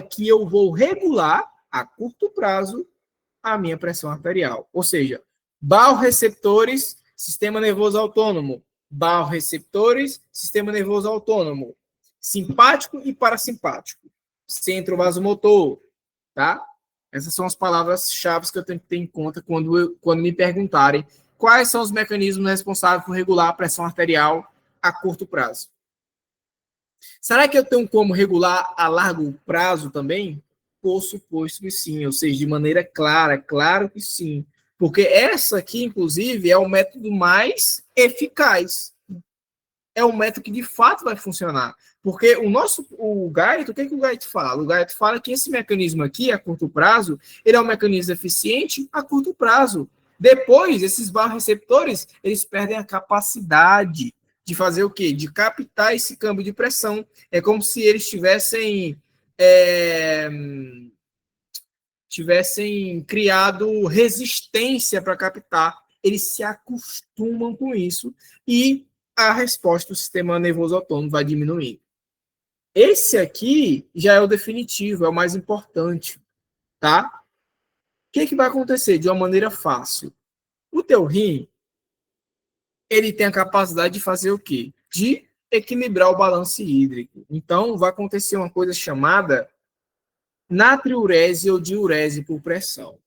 que eu vou regular a curto prazo a minha pressão arterial. Ou seja, barroreceptores, sistema nervoso autônomo. Barroreceptores, sistema nervoso autônomo, simpático e parasimpático, centro vasomotor, tá? Essas são as palavras-chave que eu tenho que ter em conta quando me perguntarem quais são os mecanismos responsáveis por regular a pressão arterial a curto prazo. Será que eu tenho como regular a largo prazo também? Por suposto que sim, ou seja, de maneira clara, claro que sim. Porque essa aqui, inclusive, é o método mais eficaz. É o método que de fato vai funcionar. Porque o Gaito, o que o Gaito fala? O Gaito fala que esse mecanismo aqui, a curto prazo, ele é um mecanismo eficiente a curto prazo. Depois, esses barroreceptores, eles perdem a capacidade de fazer o quê? De captar esse câmbio de pressão. É como se eles tivessem criado resistência para captar. Eles se acostumam com isso e a resposta do sistema nervoso autônomo vai diminuindo. Esse aqui já é o definitivo, é o mais importante, tá? O que vai acontecer de uma maneira fácil? O teu rim, ele tem a capacidade de fazer o quê? De equilibrar o balanço hídrico. Então, vai acontecer uma coisa chamada natriurese ou diurese por pressão.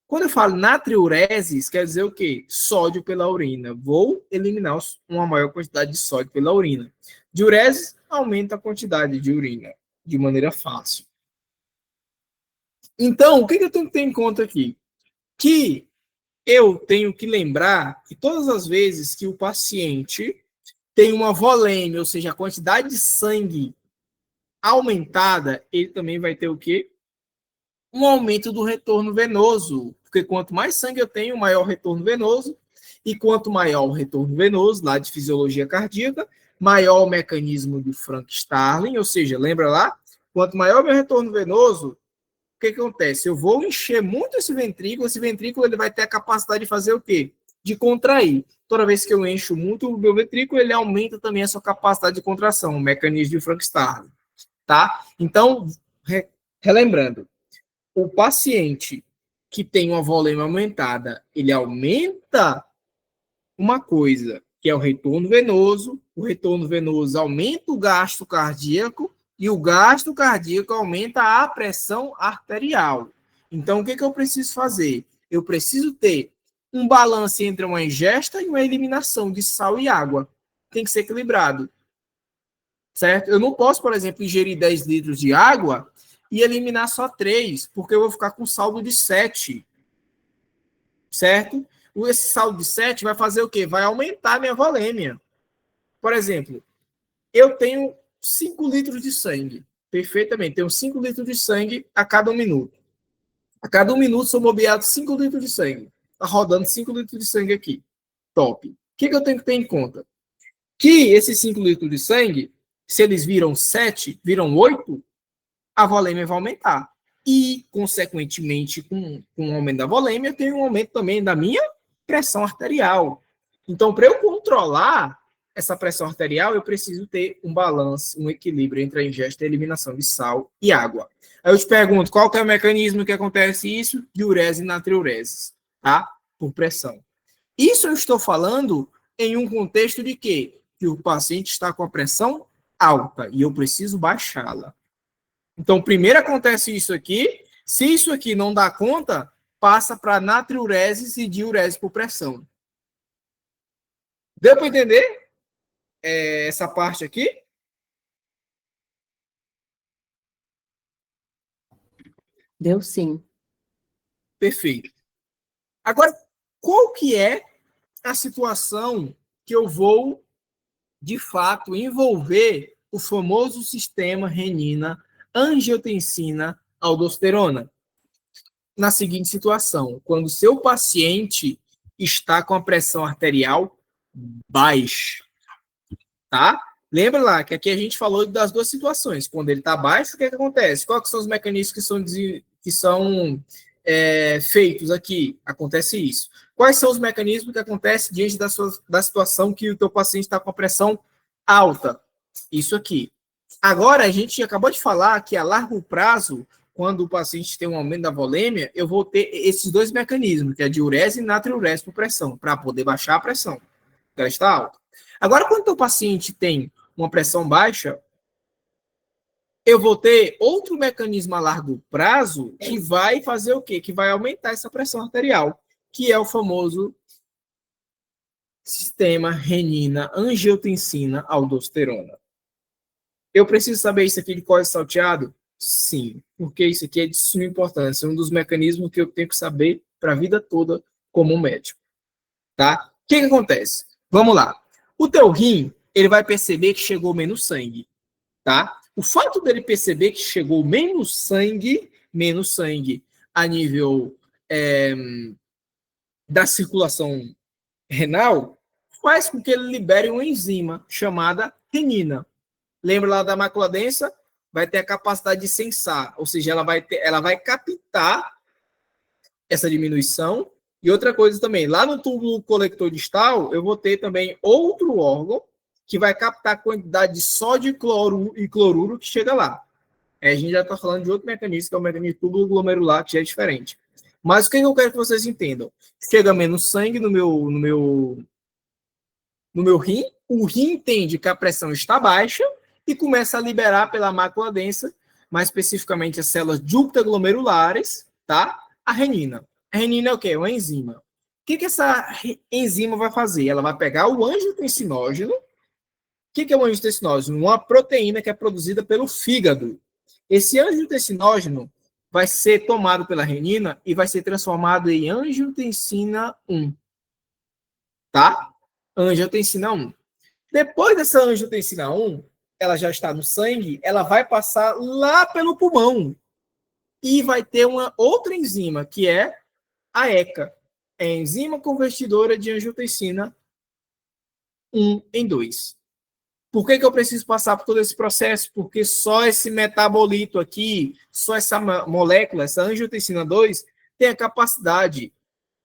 Quando eu falo natriurese, quer dizer o quê? Sódio pela urina. Vou eliminar uma maior quantidade de sódio pela urina. Diurese aumenta a quantidade de urina de maneira fácil. Então, o que eu tenho que ter em conta aqui? Que eu tenho que lembrar que todas as vezes que o paciente tem uma volêmia, ou seja, a quantidade de sangue aumentada, ele também vai ter o quê? Um aumento do retorno venoso. Porque quanto mais sangue eu tenho, maior o retorno venoso. E quanto maior o retorno venoso, lá de fisiologia cardíaca, maior o mecanismo do Frank-Starling, ou seja, lembra lá? Quanto maior o meu retorno venoso, o que acontece? Eu vou encher muito esse ventrículo ele vai ter a capacidade de fazer o quê? De contrair. Toda vez que eu encho muito o meu ventrículo, ele aumenta também a sua capacidade de contração, o mecanismo de Frank-Starling, tá? Então, relembrando, o paciente que tem uma volêmia aumentada, ele aumenta uma coisa, que é o retorno venoso aumenta o gasto cardíaco, e o gasto cardíaco aumenta a pressão arterial. Então, o que eu preciso fazer? Eu preciso ter um balanço entre uma ingesta e uma eliminação de sal e água. Tem que ser equilibrado. Certo? Eu não posso, por exemplo, ingerir 10 litros de água e eliminar só 3, porque eu vou ficar com saldo de 7. Certo? Esse saldo de 7 vai fazer o quê? Vai aumentar a minha volêmia. Por exemplo, eu tenho 5 litros de sangue. Perfeitamente. Tenho 5 litros de sangue a cada 1 minuto. A cada 1 minuto sou bombeado 5 litros de sangue. Está rodando 5 litros de sangue aqui. Top. O que eu tenho que ter em conta? Que esses 5 litros de sangue, se eles viram 7, viram 8, a volêmia vai aumentar. E, consequentemente, com o aumento da volêmia, eu tenho um aumento também da minha pressão arterial. Então, para eu controlar essa pressão arterial, eu preciso ter um balanço, um equilíbrio entre a ingesta e a eliminação de sal e água. Aí eu te pergunto, qual que é o mecanismo que acontece isso? Diurese e natriurese, tá? Por pressão. Isso eu estou falando em um contexto de quê? Que o paciente está com a pressão alta e eu preciso baixá-la. Então, primeiro acontece isso aqui. Se isso aqui não dá conta, passa para natriurese e diurese por pressão. Deu para entender essa parte aqui? Deu sim. Perfeito. Agora, qual que é a situação que eu vou, de fato, envolver o famoso sistema renina, angiotensina, aldosterona? Na seguinte situação, quando o seu paciente está com a pressão arterial baixa, tá? Lembra lá que aqui a gente falou das duas situações. Quando ele está baixo, o que acontece? Quais são os mecanismos que são feitos aqui? Acontece isso. Quais são os mecanismos que acontecem diante da situação que o teu paciente está com a pressão alta? Isso aqui. Agora, a gente acabou de falar que a largo prazo, quando o paciente tem um aumento da volêmia, eu vou ter esses dois mecanismos, que é a diurese e natriurese por pressão, para poder baixar a pressão. Ela está alta. Agora, quando o paciente tem uma pressão baixa, eu vou ter outro mecanismo a largo prazo que vai fazer o quê? Que vai aumentar essa pressão arterial, que é o famoso sistema renina-angiotensina-aldosterona. Eu preciso saber isso aqui de código salteado? Sim, porque isso aqui é de suma importância, é um dos mecanismos que eu tenho que saber para a vida toda como médico, tá? O que acontece? Vamos lá. O teu rim, ele vai perceber que chegou menos sangue, tá? O fato dele perceber que chegou menos sangue a nível da circulação renal, faz com que ele libere uma enzima chamada renina. Lembra lá da mácula densa? Vai ter a capacidade de sensar, ou seja, ela vai captar essa diminuição. E outra coisa também, lá no túbulo colector distal, eu vou ter também outro órgão que vai captar a quantidade de sódio e cloruro que chega lá. A gente já está falando de outro mecanismo, que é o mecanismo túbulo glomerular, que já é diferente. Mas o que eu quero que vocês entendam? Chega menos sangue no meu rim, o rim entende que a pressão está baixa e começa a liberar pela mácula densa, mais especificamente as células juntaglomerulares, tá? A renina. A renina é o quê? É uma enzima. O que essa enzima vai fazer? Ela vai pegar o angiotensinógeno. O que é o angiotensinógeno? Uma proteína que é produzida pelo fígado. Esse angiotensinógeno vai ser tomado pela renina e vai ser transformado em angiotensina 1. Tá? Angiotensina 1. Depois dessa angiotensina 1, ela já está no sangue, ela vai passar lá pelo pulmão e vai ter uma outra enzima, que é a ECA, a enzima convertidora de angiotensina 1 em 2. Por que eu preciso passar por todo esse processo? Porque só esse metabolito aqui, só essa molécula, essa angiotensina 2, tem a capacidade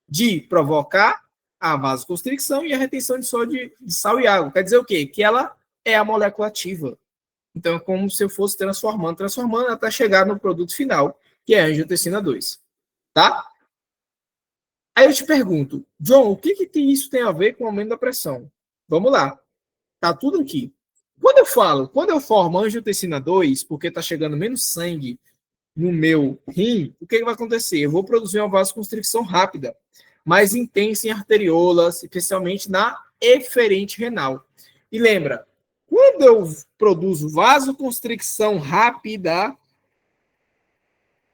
de provocar a vasoconstricção e a retenção de sódio, de sal e água. Quer dizer o quê? Que ela é a molécula ativa. Então, é como se eu fosse transformando até chegar no produto final, que é a angiotensina 2. Tá? Aí eu te pergunto, John, o que isso tem a ver com o aumento da pressão? Vamos lá. Tá tudo aqui. Quando eu formo angiotensina 2, porque está chegando menos sangue no meu rim, o que vai acontecer? Eu vou produzir uma vasoconstricção rápida, mais intensa em arteriolas, especialmente na eferente renal. E lembra, quando eu produzo vasoconstricção rápida,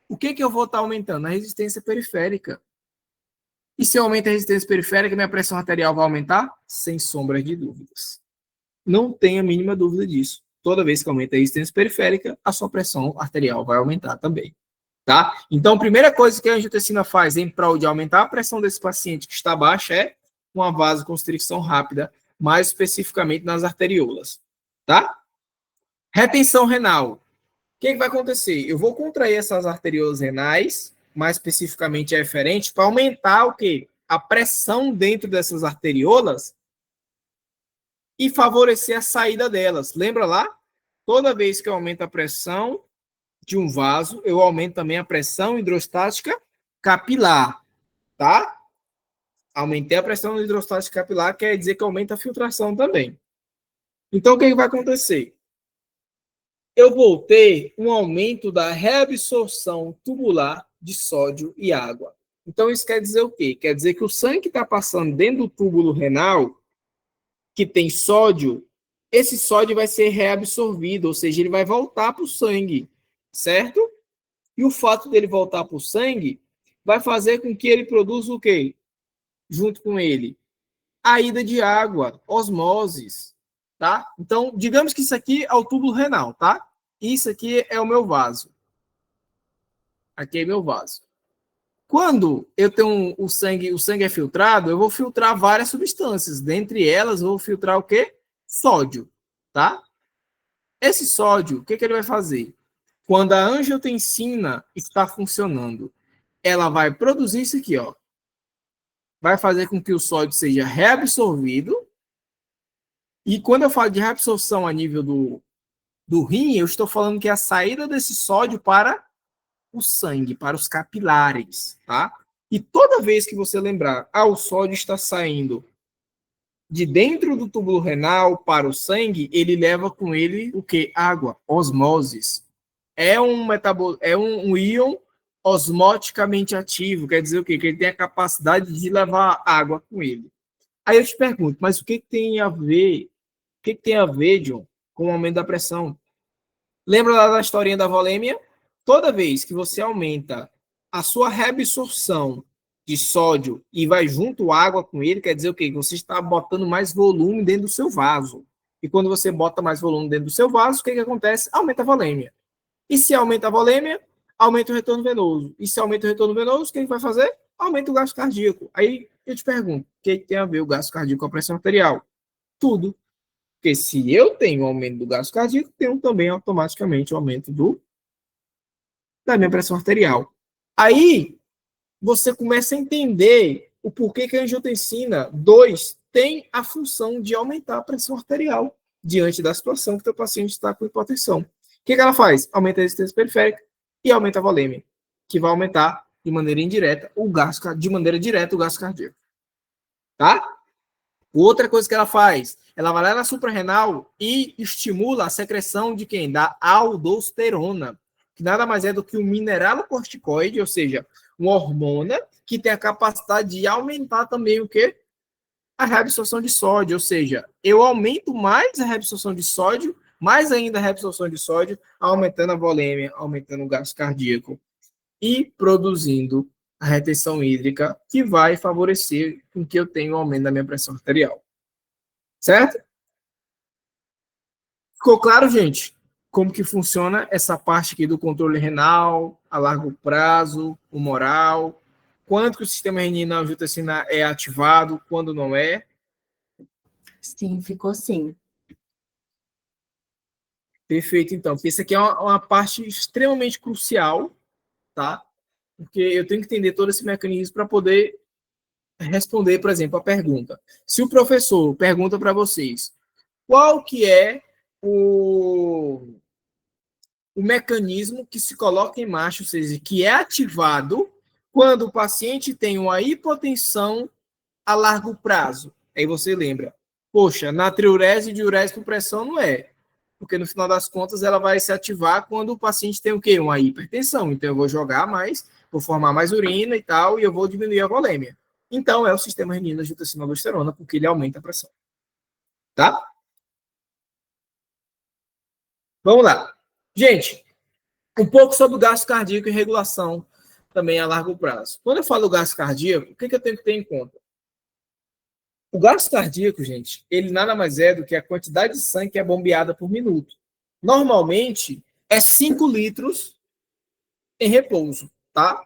o que eu vou estar aumentando? A resistência periférica. E se eu aumentar a resistência periférica, minha pressão arterial vai aumentar? Sem sombra de dúvidas. Não tenha a mínima dúvida disso. Toda vez que aumenta a resistência periférica, a sua pressão arterial vai aumentar também. Tá? Então, a primeira coisa que a angiotensina faz em prol de aumentar a pressão desse paciente que está baixa é uma vasoconstricção rápida, mais especificamente nas arteriolas. Tá? Retenção renal. O que vai acontecer? Eu vou contrair essas arteriolas renais, mais especificamente a eferente, para aumentar o quê? A pressão dentro dessas arteriolas e favorecer a saída delas. Lembra lá? Toda vez que eu aumento a pressão de um vaso, eu aumento também a pressão hidrostática capilar, tá? Aumentei a pressão hidrostática capilar, quer dizer que aumenta a filtração também. Então, o que vai acontecer? Eu vou ter um aumento da reabsorção tubular de sódio e água. Então, isso quer dizer o quê? Quer dizer que o sangue que está passando dentro do túbulo renal, que tem sódio, esse sódio vai ser reabsorvido, ou seja, ele vai voltar para o sangue, certo? E o fato dele voltar para o sangue vai fazer com que ele produza o quê? Junto com ele, a ida de água, osmoses, tá? Então, digamos que isso aqui é o túbulo renal, tá? Isso aqui é o meu vaso. Aqui é meu vaso. Quando eu tenho o sangue é filtrado, eu vou filtrar várias substâncias. Dentre elas, eu vou filtrar o quê? Sódio, tá? Esse sódio, o que ele vai fazer? Quando a angiotensina está funcionando, ela vai produzir isso aqui, ó. Vai fazer com que o sódio seja reabsorvido. E quando eu falo de reabsorção a nível do rim, eu estou falando que é a saída desse sódio para o sangue, para os capilares, tá? E toda vez que você lembrar, o sódio está saindo de dentro do túbulo renal para o sangue, ele leva com ele o quê? Água, osmoses. é um íon osmoticamente ativo, quer dizer o quê? Que ele tem a capacidade de levar água com ele. Aí eu te pergunto, mas o que tem a ver, John, com o aumento da pressão? Lembra lá da historinha da volêmia? Toda vez que você aumenta a sua reabsorção de sódio e vai junto água com ele, quer dizer o quê? Que você está botando mais volume dentro do seu vaso. E quando você bota mais volume dentro do seu vaso, o que acontece? Aumenta a volêmia. E se aumenta a volêmia, aumenta o retorno venoso. E se aumenta o retorno venoso, o que vai fazer? Aumenta o gasto cardíaco. Aí eu te pergunto, o que tem a ver o gasto cardíaco com a pressão arterial? Tudo. Porque se eu tenho aumento do gasto cardíaco, tenho também automaticamente o aumento da minha pressão arterial. Aí você começa a entender o porquê que a angiotensina 2 tem a função de aumentar a pressão arterial diante da situação que o teu paciente está com hipotensão. O que ela faz? Aumenta a resistência periférica e aumenta a volêmia, que vai aumentar de maneira indireta de maneira direta o gasto cardíaco. Tá? Outra coisa que ela faz, ela vai lá na suprarrenal e estimula a secreção de quem? Da aldosterona, que nada mais é do que um mineralocorticoide, ou seja, uma hormona que tem a capacidade de aumentar também o quê? A reabsorção de sódio, ou seja, eu aumento mais a reabsorção de sódio, mais ainda a reabsorção de sódio, aumentando a volêmia, aumentando o gasto cardíaco e produzindo a retenção hídrica, que vai favorecer com que eu tenha um aumento da minha pressão arterial. Certo? Ficou claro, gente? Como que funciona essa parte aqui do controle renal, a largo prazo, humoral, quando que o sistema renina-angiotensina é ativado, quando não é? Sim, ficou sim. Perfeito, então. Porque isso aqui é uma parte extremamente crucial, tá? Porque eu tenho que entender todo esse mecanismo para poder responder, por exemplo, a pergunta. Se o professor pergunta para vocês qual que é o mecanismo que se coloca em marcha, ou seja, que é ativado quando o paciente tem uma hipotensão a largo prazo. Aí você lembra, poxa, natriurese e diurese por pressão não é, porque no final das contas ela vai se ativar quando o paciente tem o quê? Uma hipertensão. Então eu vou jogar mais, vou formar mais urina e tal, e eu vou diminuir a volêmia. Então é o sistema renina-angiotensina-aldosterona, porque ele aumenta a pressão. Tá? Vamos lá. Gente, um pouco sobre o gasto cardíaco e regulação também a largo prazo. Quando eu falo gasto cardíaco, o que eu tenho que ter em conta? O gasto cardíaco, gente, ele nada mais é do que a quantidade de sangue que é bombeada por minuto. Normalmente, é 5 litros em repouso, tá?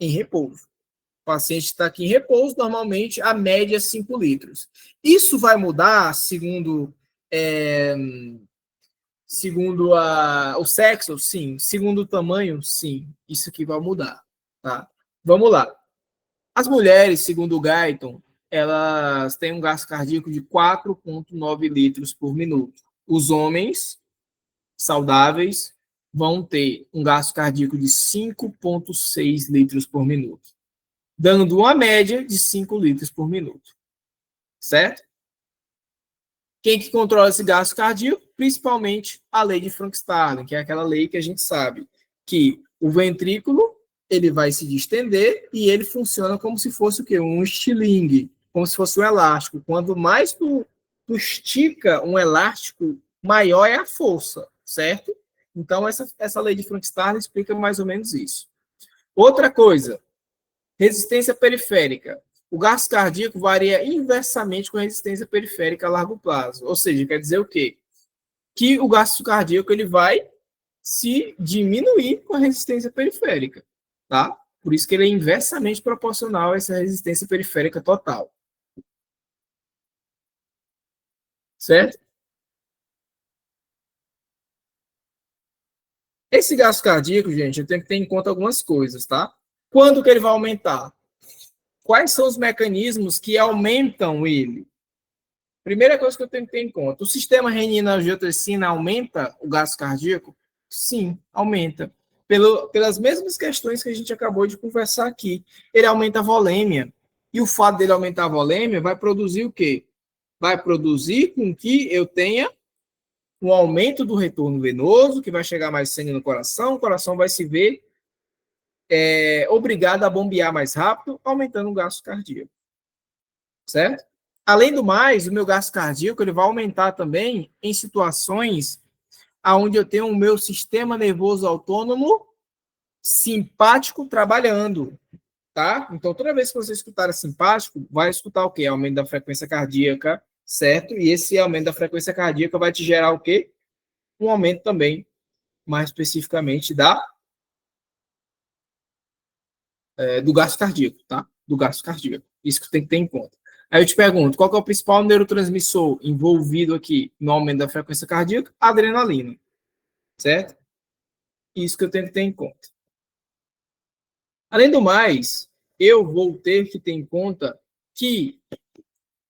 Em repouso. O paciente está aqui em repouso, normalmente a média é 5 litros. Isso vai mudar segundo o sexo? Sim. Segundo o tamanho? Sim. Isso aqui vai mudar, tá? Vamos lá. As mulheres, segundo o Guyton, elas têm um gasto cardíaco de 4,9 litros por minuto. Os homens saudáveis vão ter um gasto cardíaco de 5,6 litros por minuto, dando uma média de 5 litros por minuto. Certo? Quem que controla esse gasto cardíaco? Principalmente a lei de Frank-Starling, que é aquela lei que a gente sabe que o ventrículo ele vai se distender e ele funciona como se fosse o quê? Um estilingue, como se fosse um elástico. Quanto mais tu estica um elástico, maior é a força, certo? Então, essa lei de Frank-Starling explica mais ou menos isso. Outra coisa, resistência periférica. O gasto cardíaco varia inversamente com a resistência periférica a largo prazo. Ou seja, quer dizer o quê? Que o gasto cardíaco ele vai se diminuir com a resistência periférica, tá? Por isso que ele é inversamente proporcional a essa resistência periférica total. Certo? Esse gasto cardíaco, gente, eu tenho que ter em conta algumas coisas, tá? Quando que ele vai aumentar? Quais são os mecanismos que aumentam ele? Primeira coisa que eu tenho que ter em conta, o sistema renina-angiotensina aumenta o gasto cardíaco? Sim, aumenta. Pelas mesmas questões que a gente acabou de conversar aqui. Ele aumenta a volêmia. E o fato dele aumentar a volêmia vai produzir o quê? Vai produzir com que eu tenha um aumento do retorno venoso, que vai chegar mais sangue no coração, o coração vai se ver obrigado a bombear mais rápido, aumentando o gasto cardíaco. Certo? Além do mais, o meu gasto cardíaco ele vai aumentar também em situações onde eu tenho o meu sistema nervoso autônomo simpático trabalhando, tá? Então, toda vez que você escutar simpático, vai escutar o quê? Aumento da frequência cardíaca, certo? E esse aumento da frequência cardíaca vai te gerar o quê? Um aumento também, mais especificamente, do gasto cardíaco, tá? Do gasto cardíaco. Isso que tem que ter em conta. Aí eu te pergunto, qual que é o principal neurotransmissor envolvido aqui no aumento da frequência cardíaca? Adrenalina, certo? Isso que eu tenho que ter em conta. Além do mais, eu vou ter que ter em conta que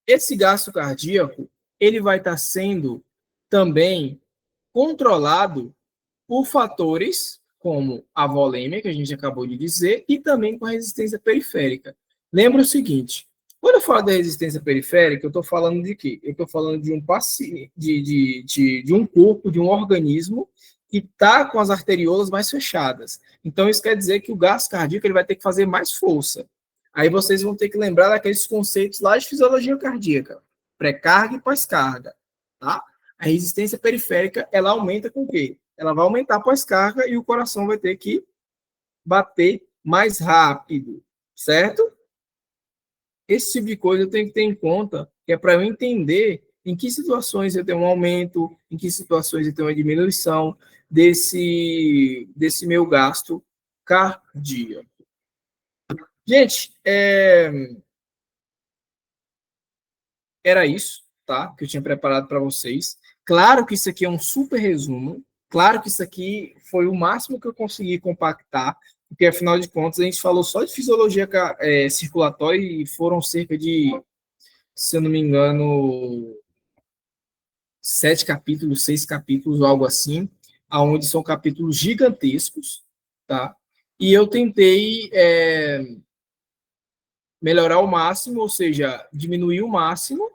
esse gasto cardíaco, ele vai estar sendo também controlado por fatores como a volêmia, que a gente acabou de dizer, e também com a resistência periférica. Lembra o seguinte, quando eu falo da resistência periférica, eu estou falando de quê? Eu estou falando de um paciente, de um corpo, de um organismo que está com as arteriolas mais fechadas. Então, isso quer dizer que o gasto cardíaco ele vai ter que fazer mais força. Aí vocês vão ter que lembrar daqueles conceitos lá de fisiologia cardíaca, pré-carga e pós-carga, tá? A resistência periférica, ela aumenta com o quê? Ela vai aumentar a pós-carga e o coração vai ter que bater mais rápido, certo? Esse tipo de coisa eu tenho que ter em conta, que é para eu entender em que situações eu tenho um aumento, em que situações eu tenho uma diminuição desse meu gasto cardíaco. Gente, era isso, tá? Que eu tinha preparado para vocês. Claro que isso aqui é um super resumo. Claro que isso aqui foi o máximo que eu consegui compactar, porque afinal de contas a gente falou só de fisiologia circulatória e foram cerca de, se eu não me engano, 7 capítulos, 6 capítulos, algo assim, aonde são capítulos gigantescos, tá? E eu tentei melhorar ao máximo, ou seja, diminuir o máximo,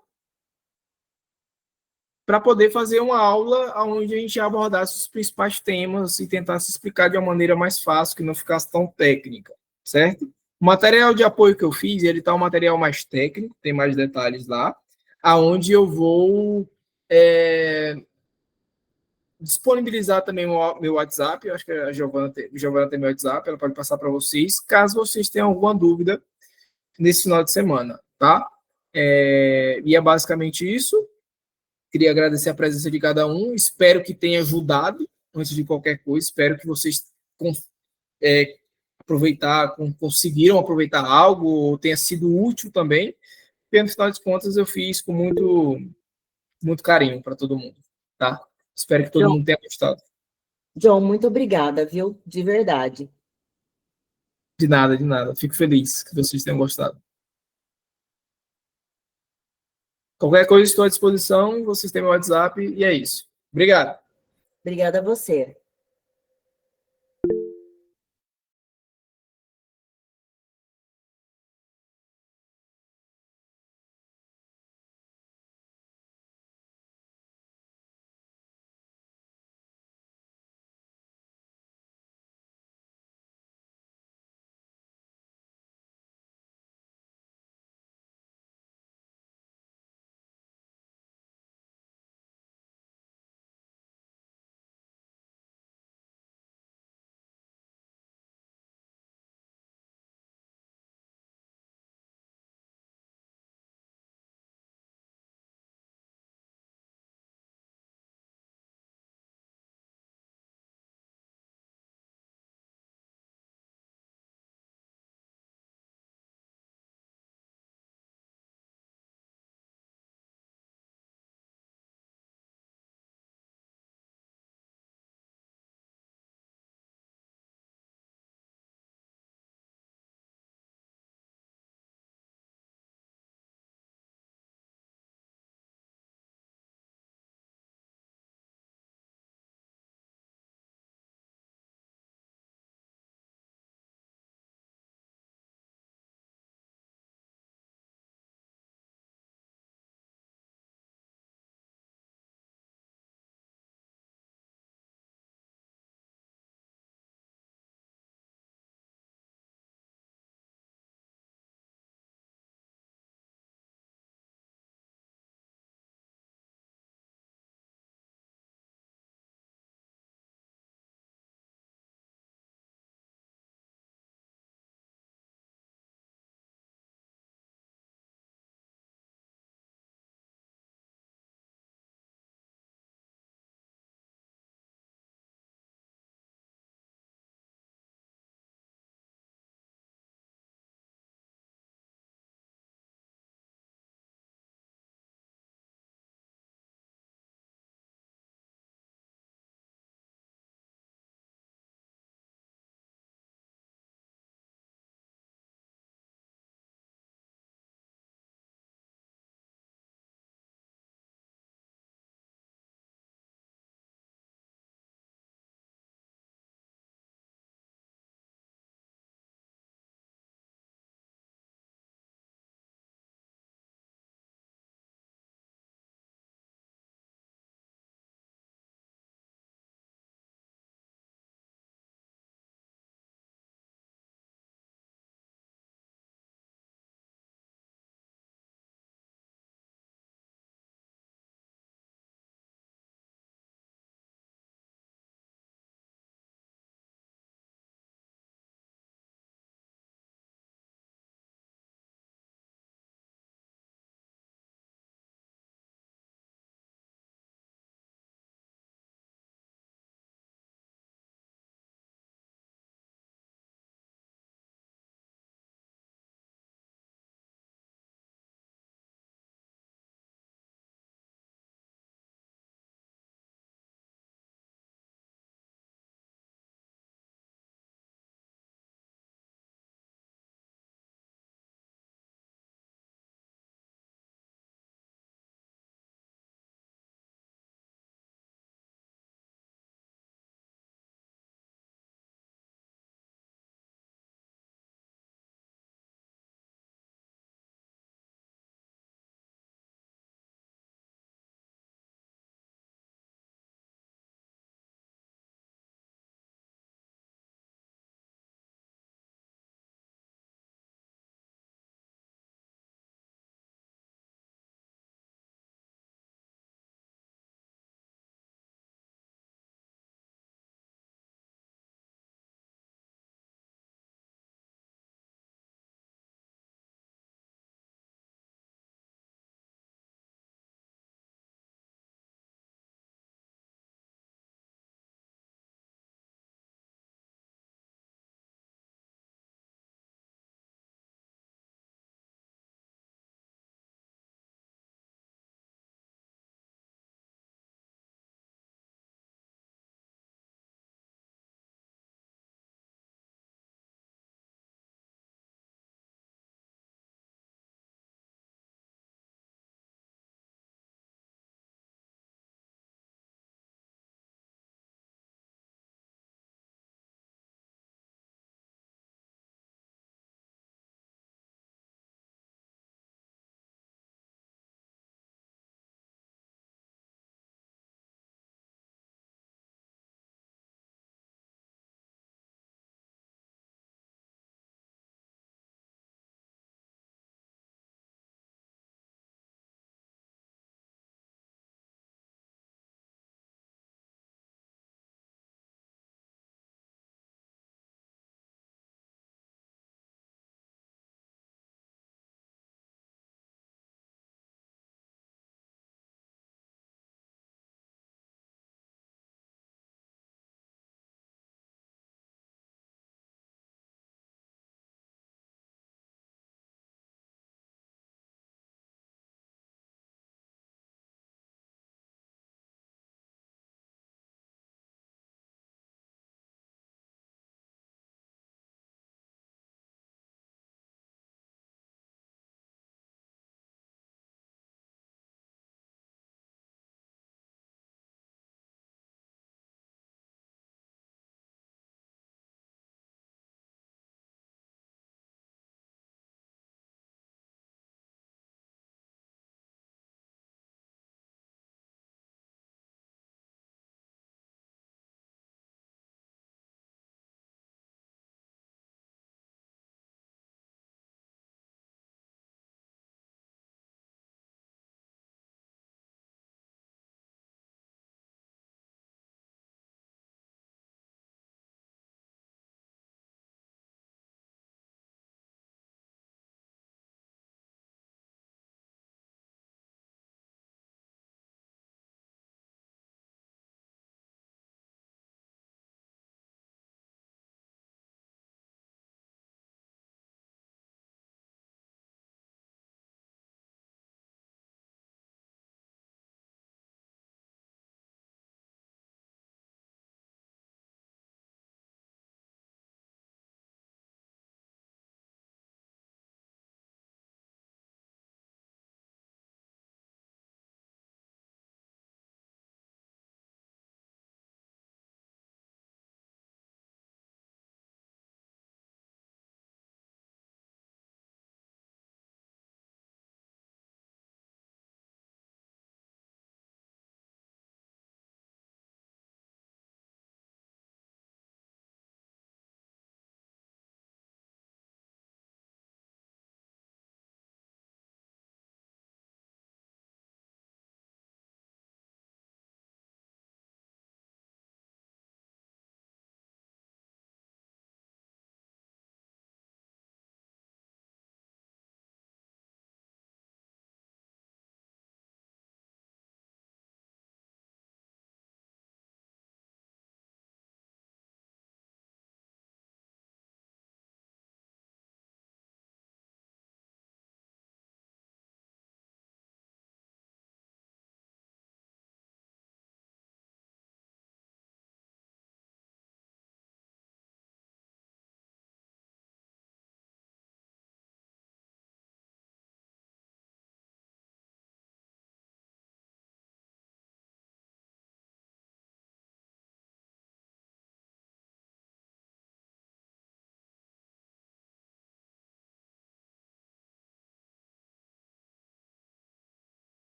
para poder fazer uma aula onde a gente abordasse os principais temas e tentasse explicar de uma maneira mais fácil, que não ficasse tão técnica, certo? O material de apoio que eu fiz, ele está um material mais técnico, tem mais detalhes lá, aonde eu vou disponibilizar também o meu WhatsApp, eu acho que a Giovana tem meu WhatsApp, ela pode passar para vocês, caso vocês tenham alguma dúvida nesse final de semana, tá? E é basicamente isso. Queria agradecer a presença de cada um. Espero que tenha ajudado, antes de qualquer coisa. Espero que vocês conseguiram aproveitar algo, ou tenha sido útil também. Porque, no final de contas, eu fiz com muito, muito carinho para todo mundo. Tá? Espero que todo mundo tenha gostado. John, muito obrigada, viu? De verdade. De nada, de nada. Fico feliz que vocês tenham gostado. Qualquer coisa, estou à disposição. Vocês têm meu WhatsApp e é isso. Obrigado. Obrigada a você.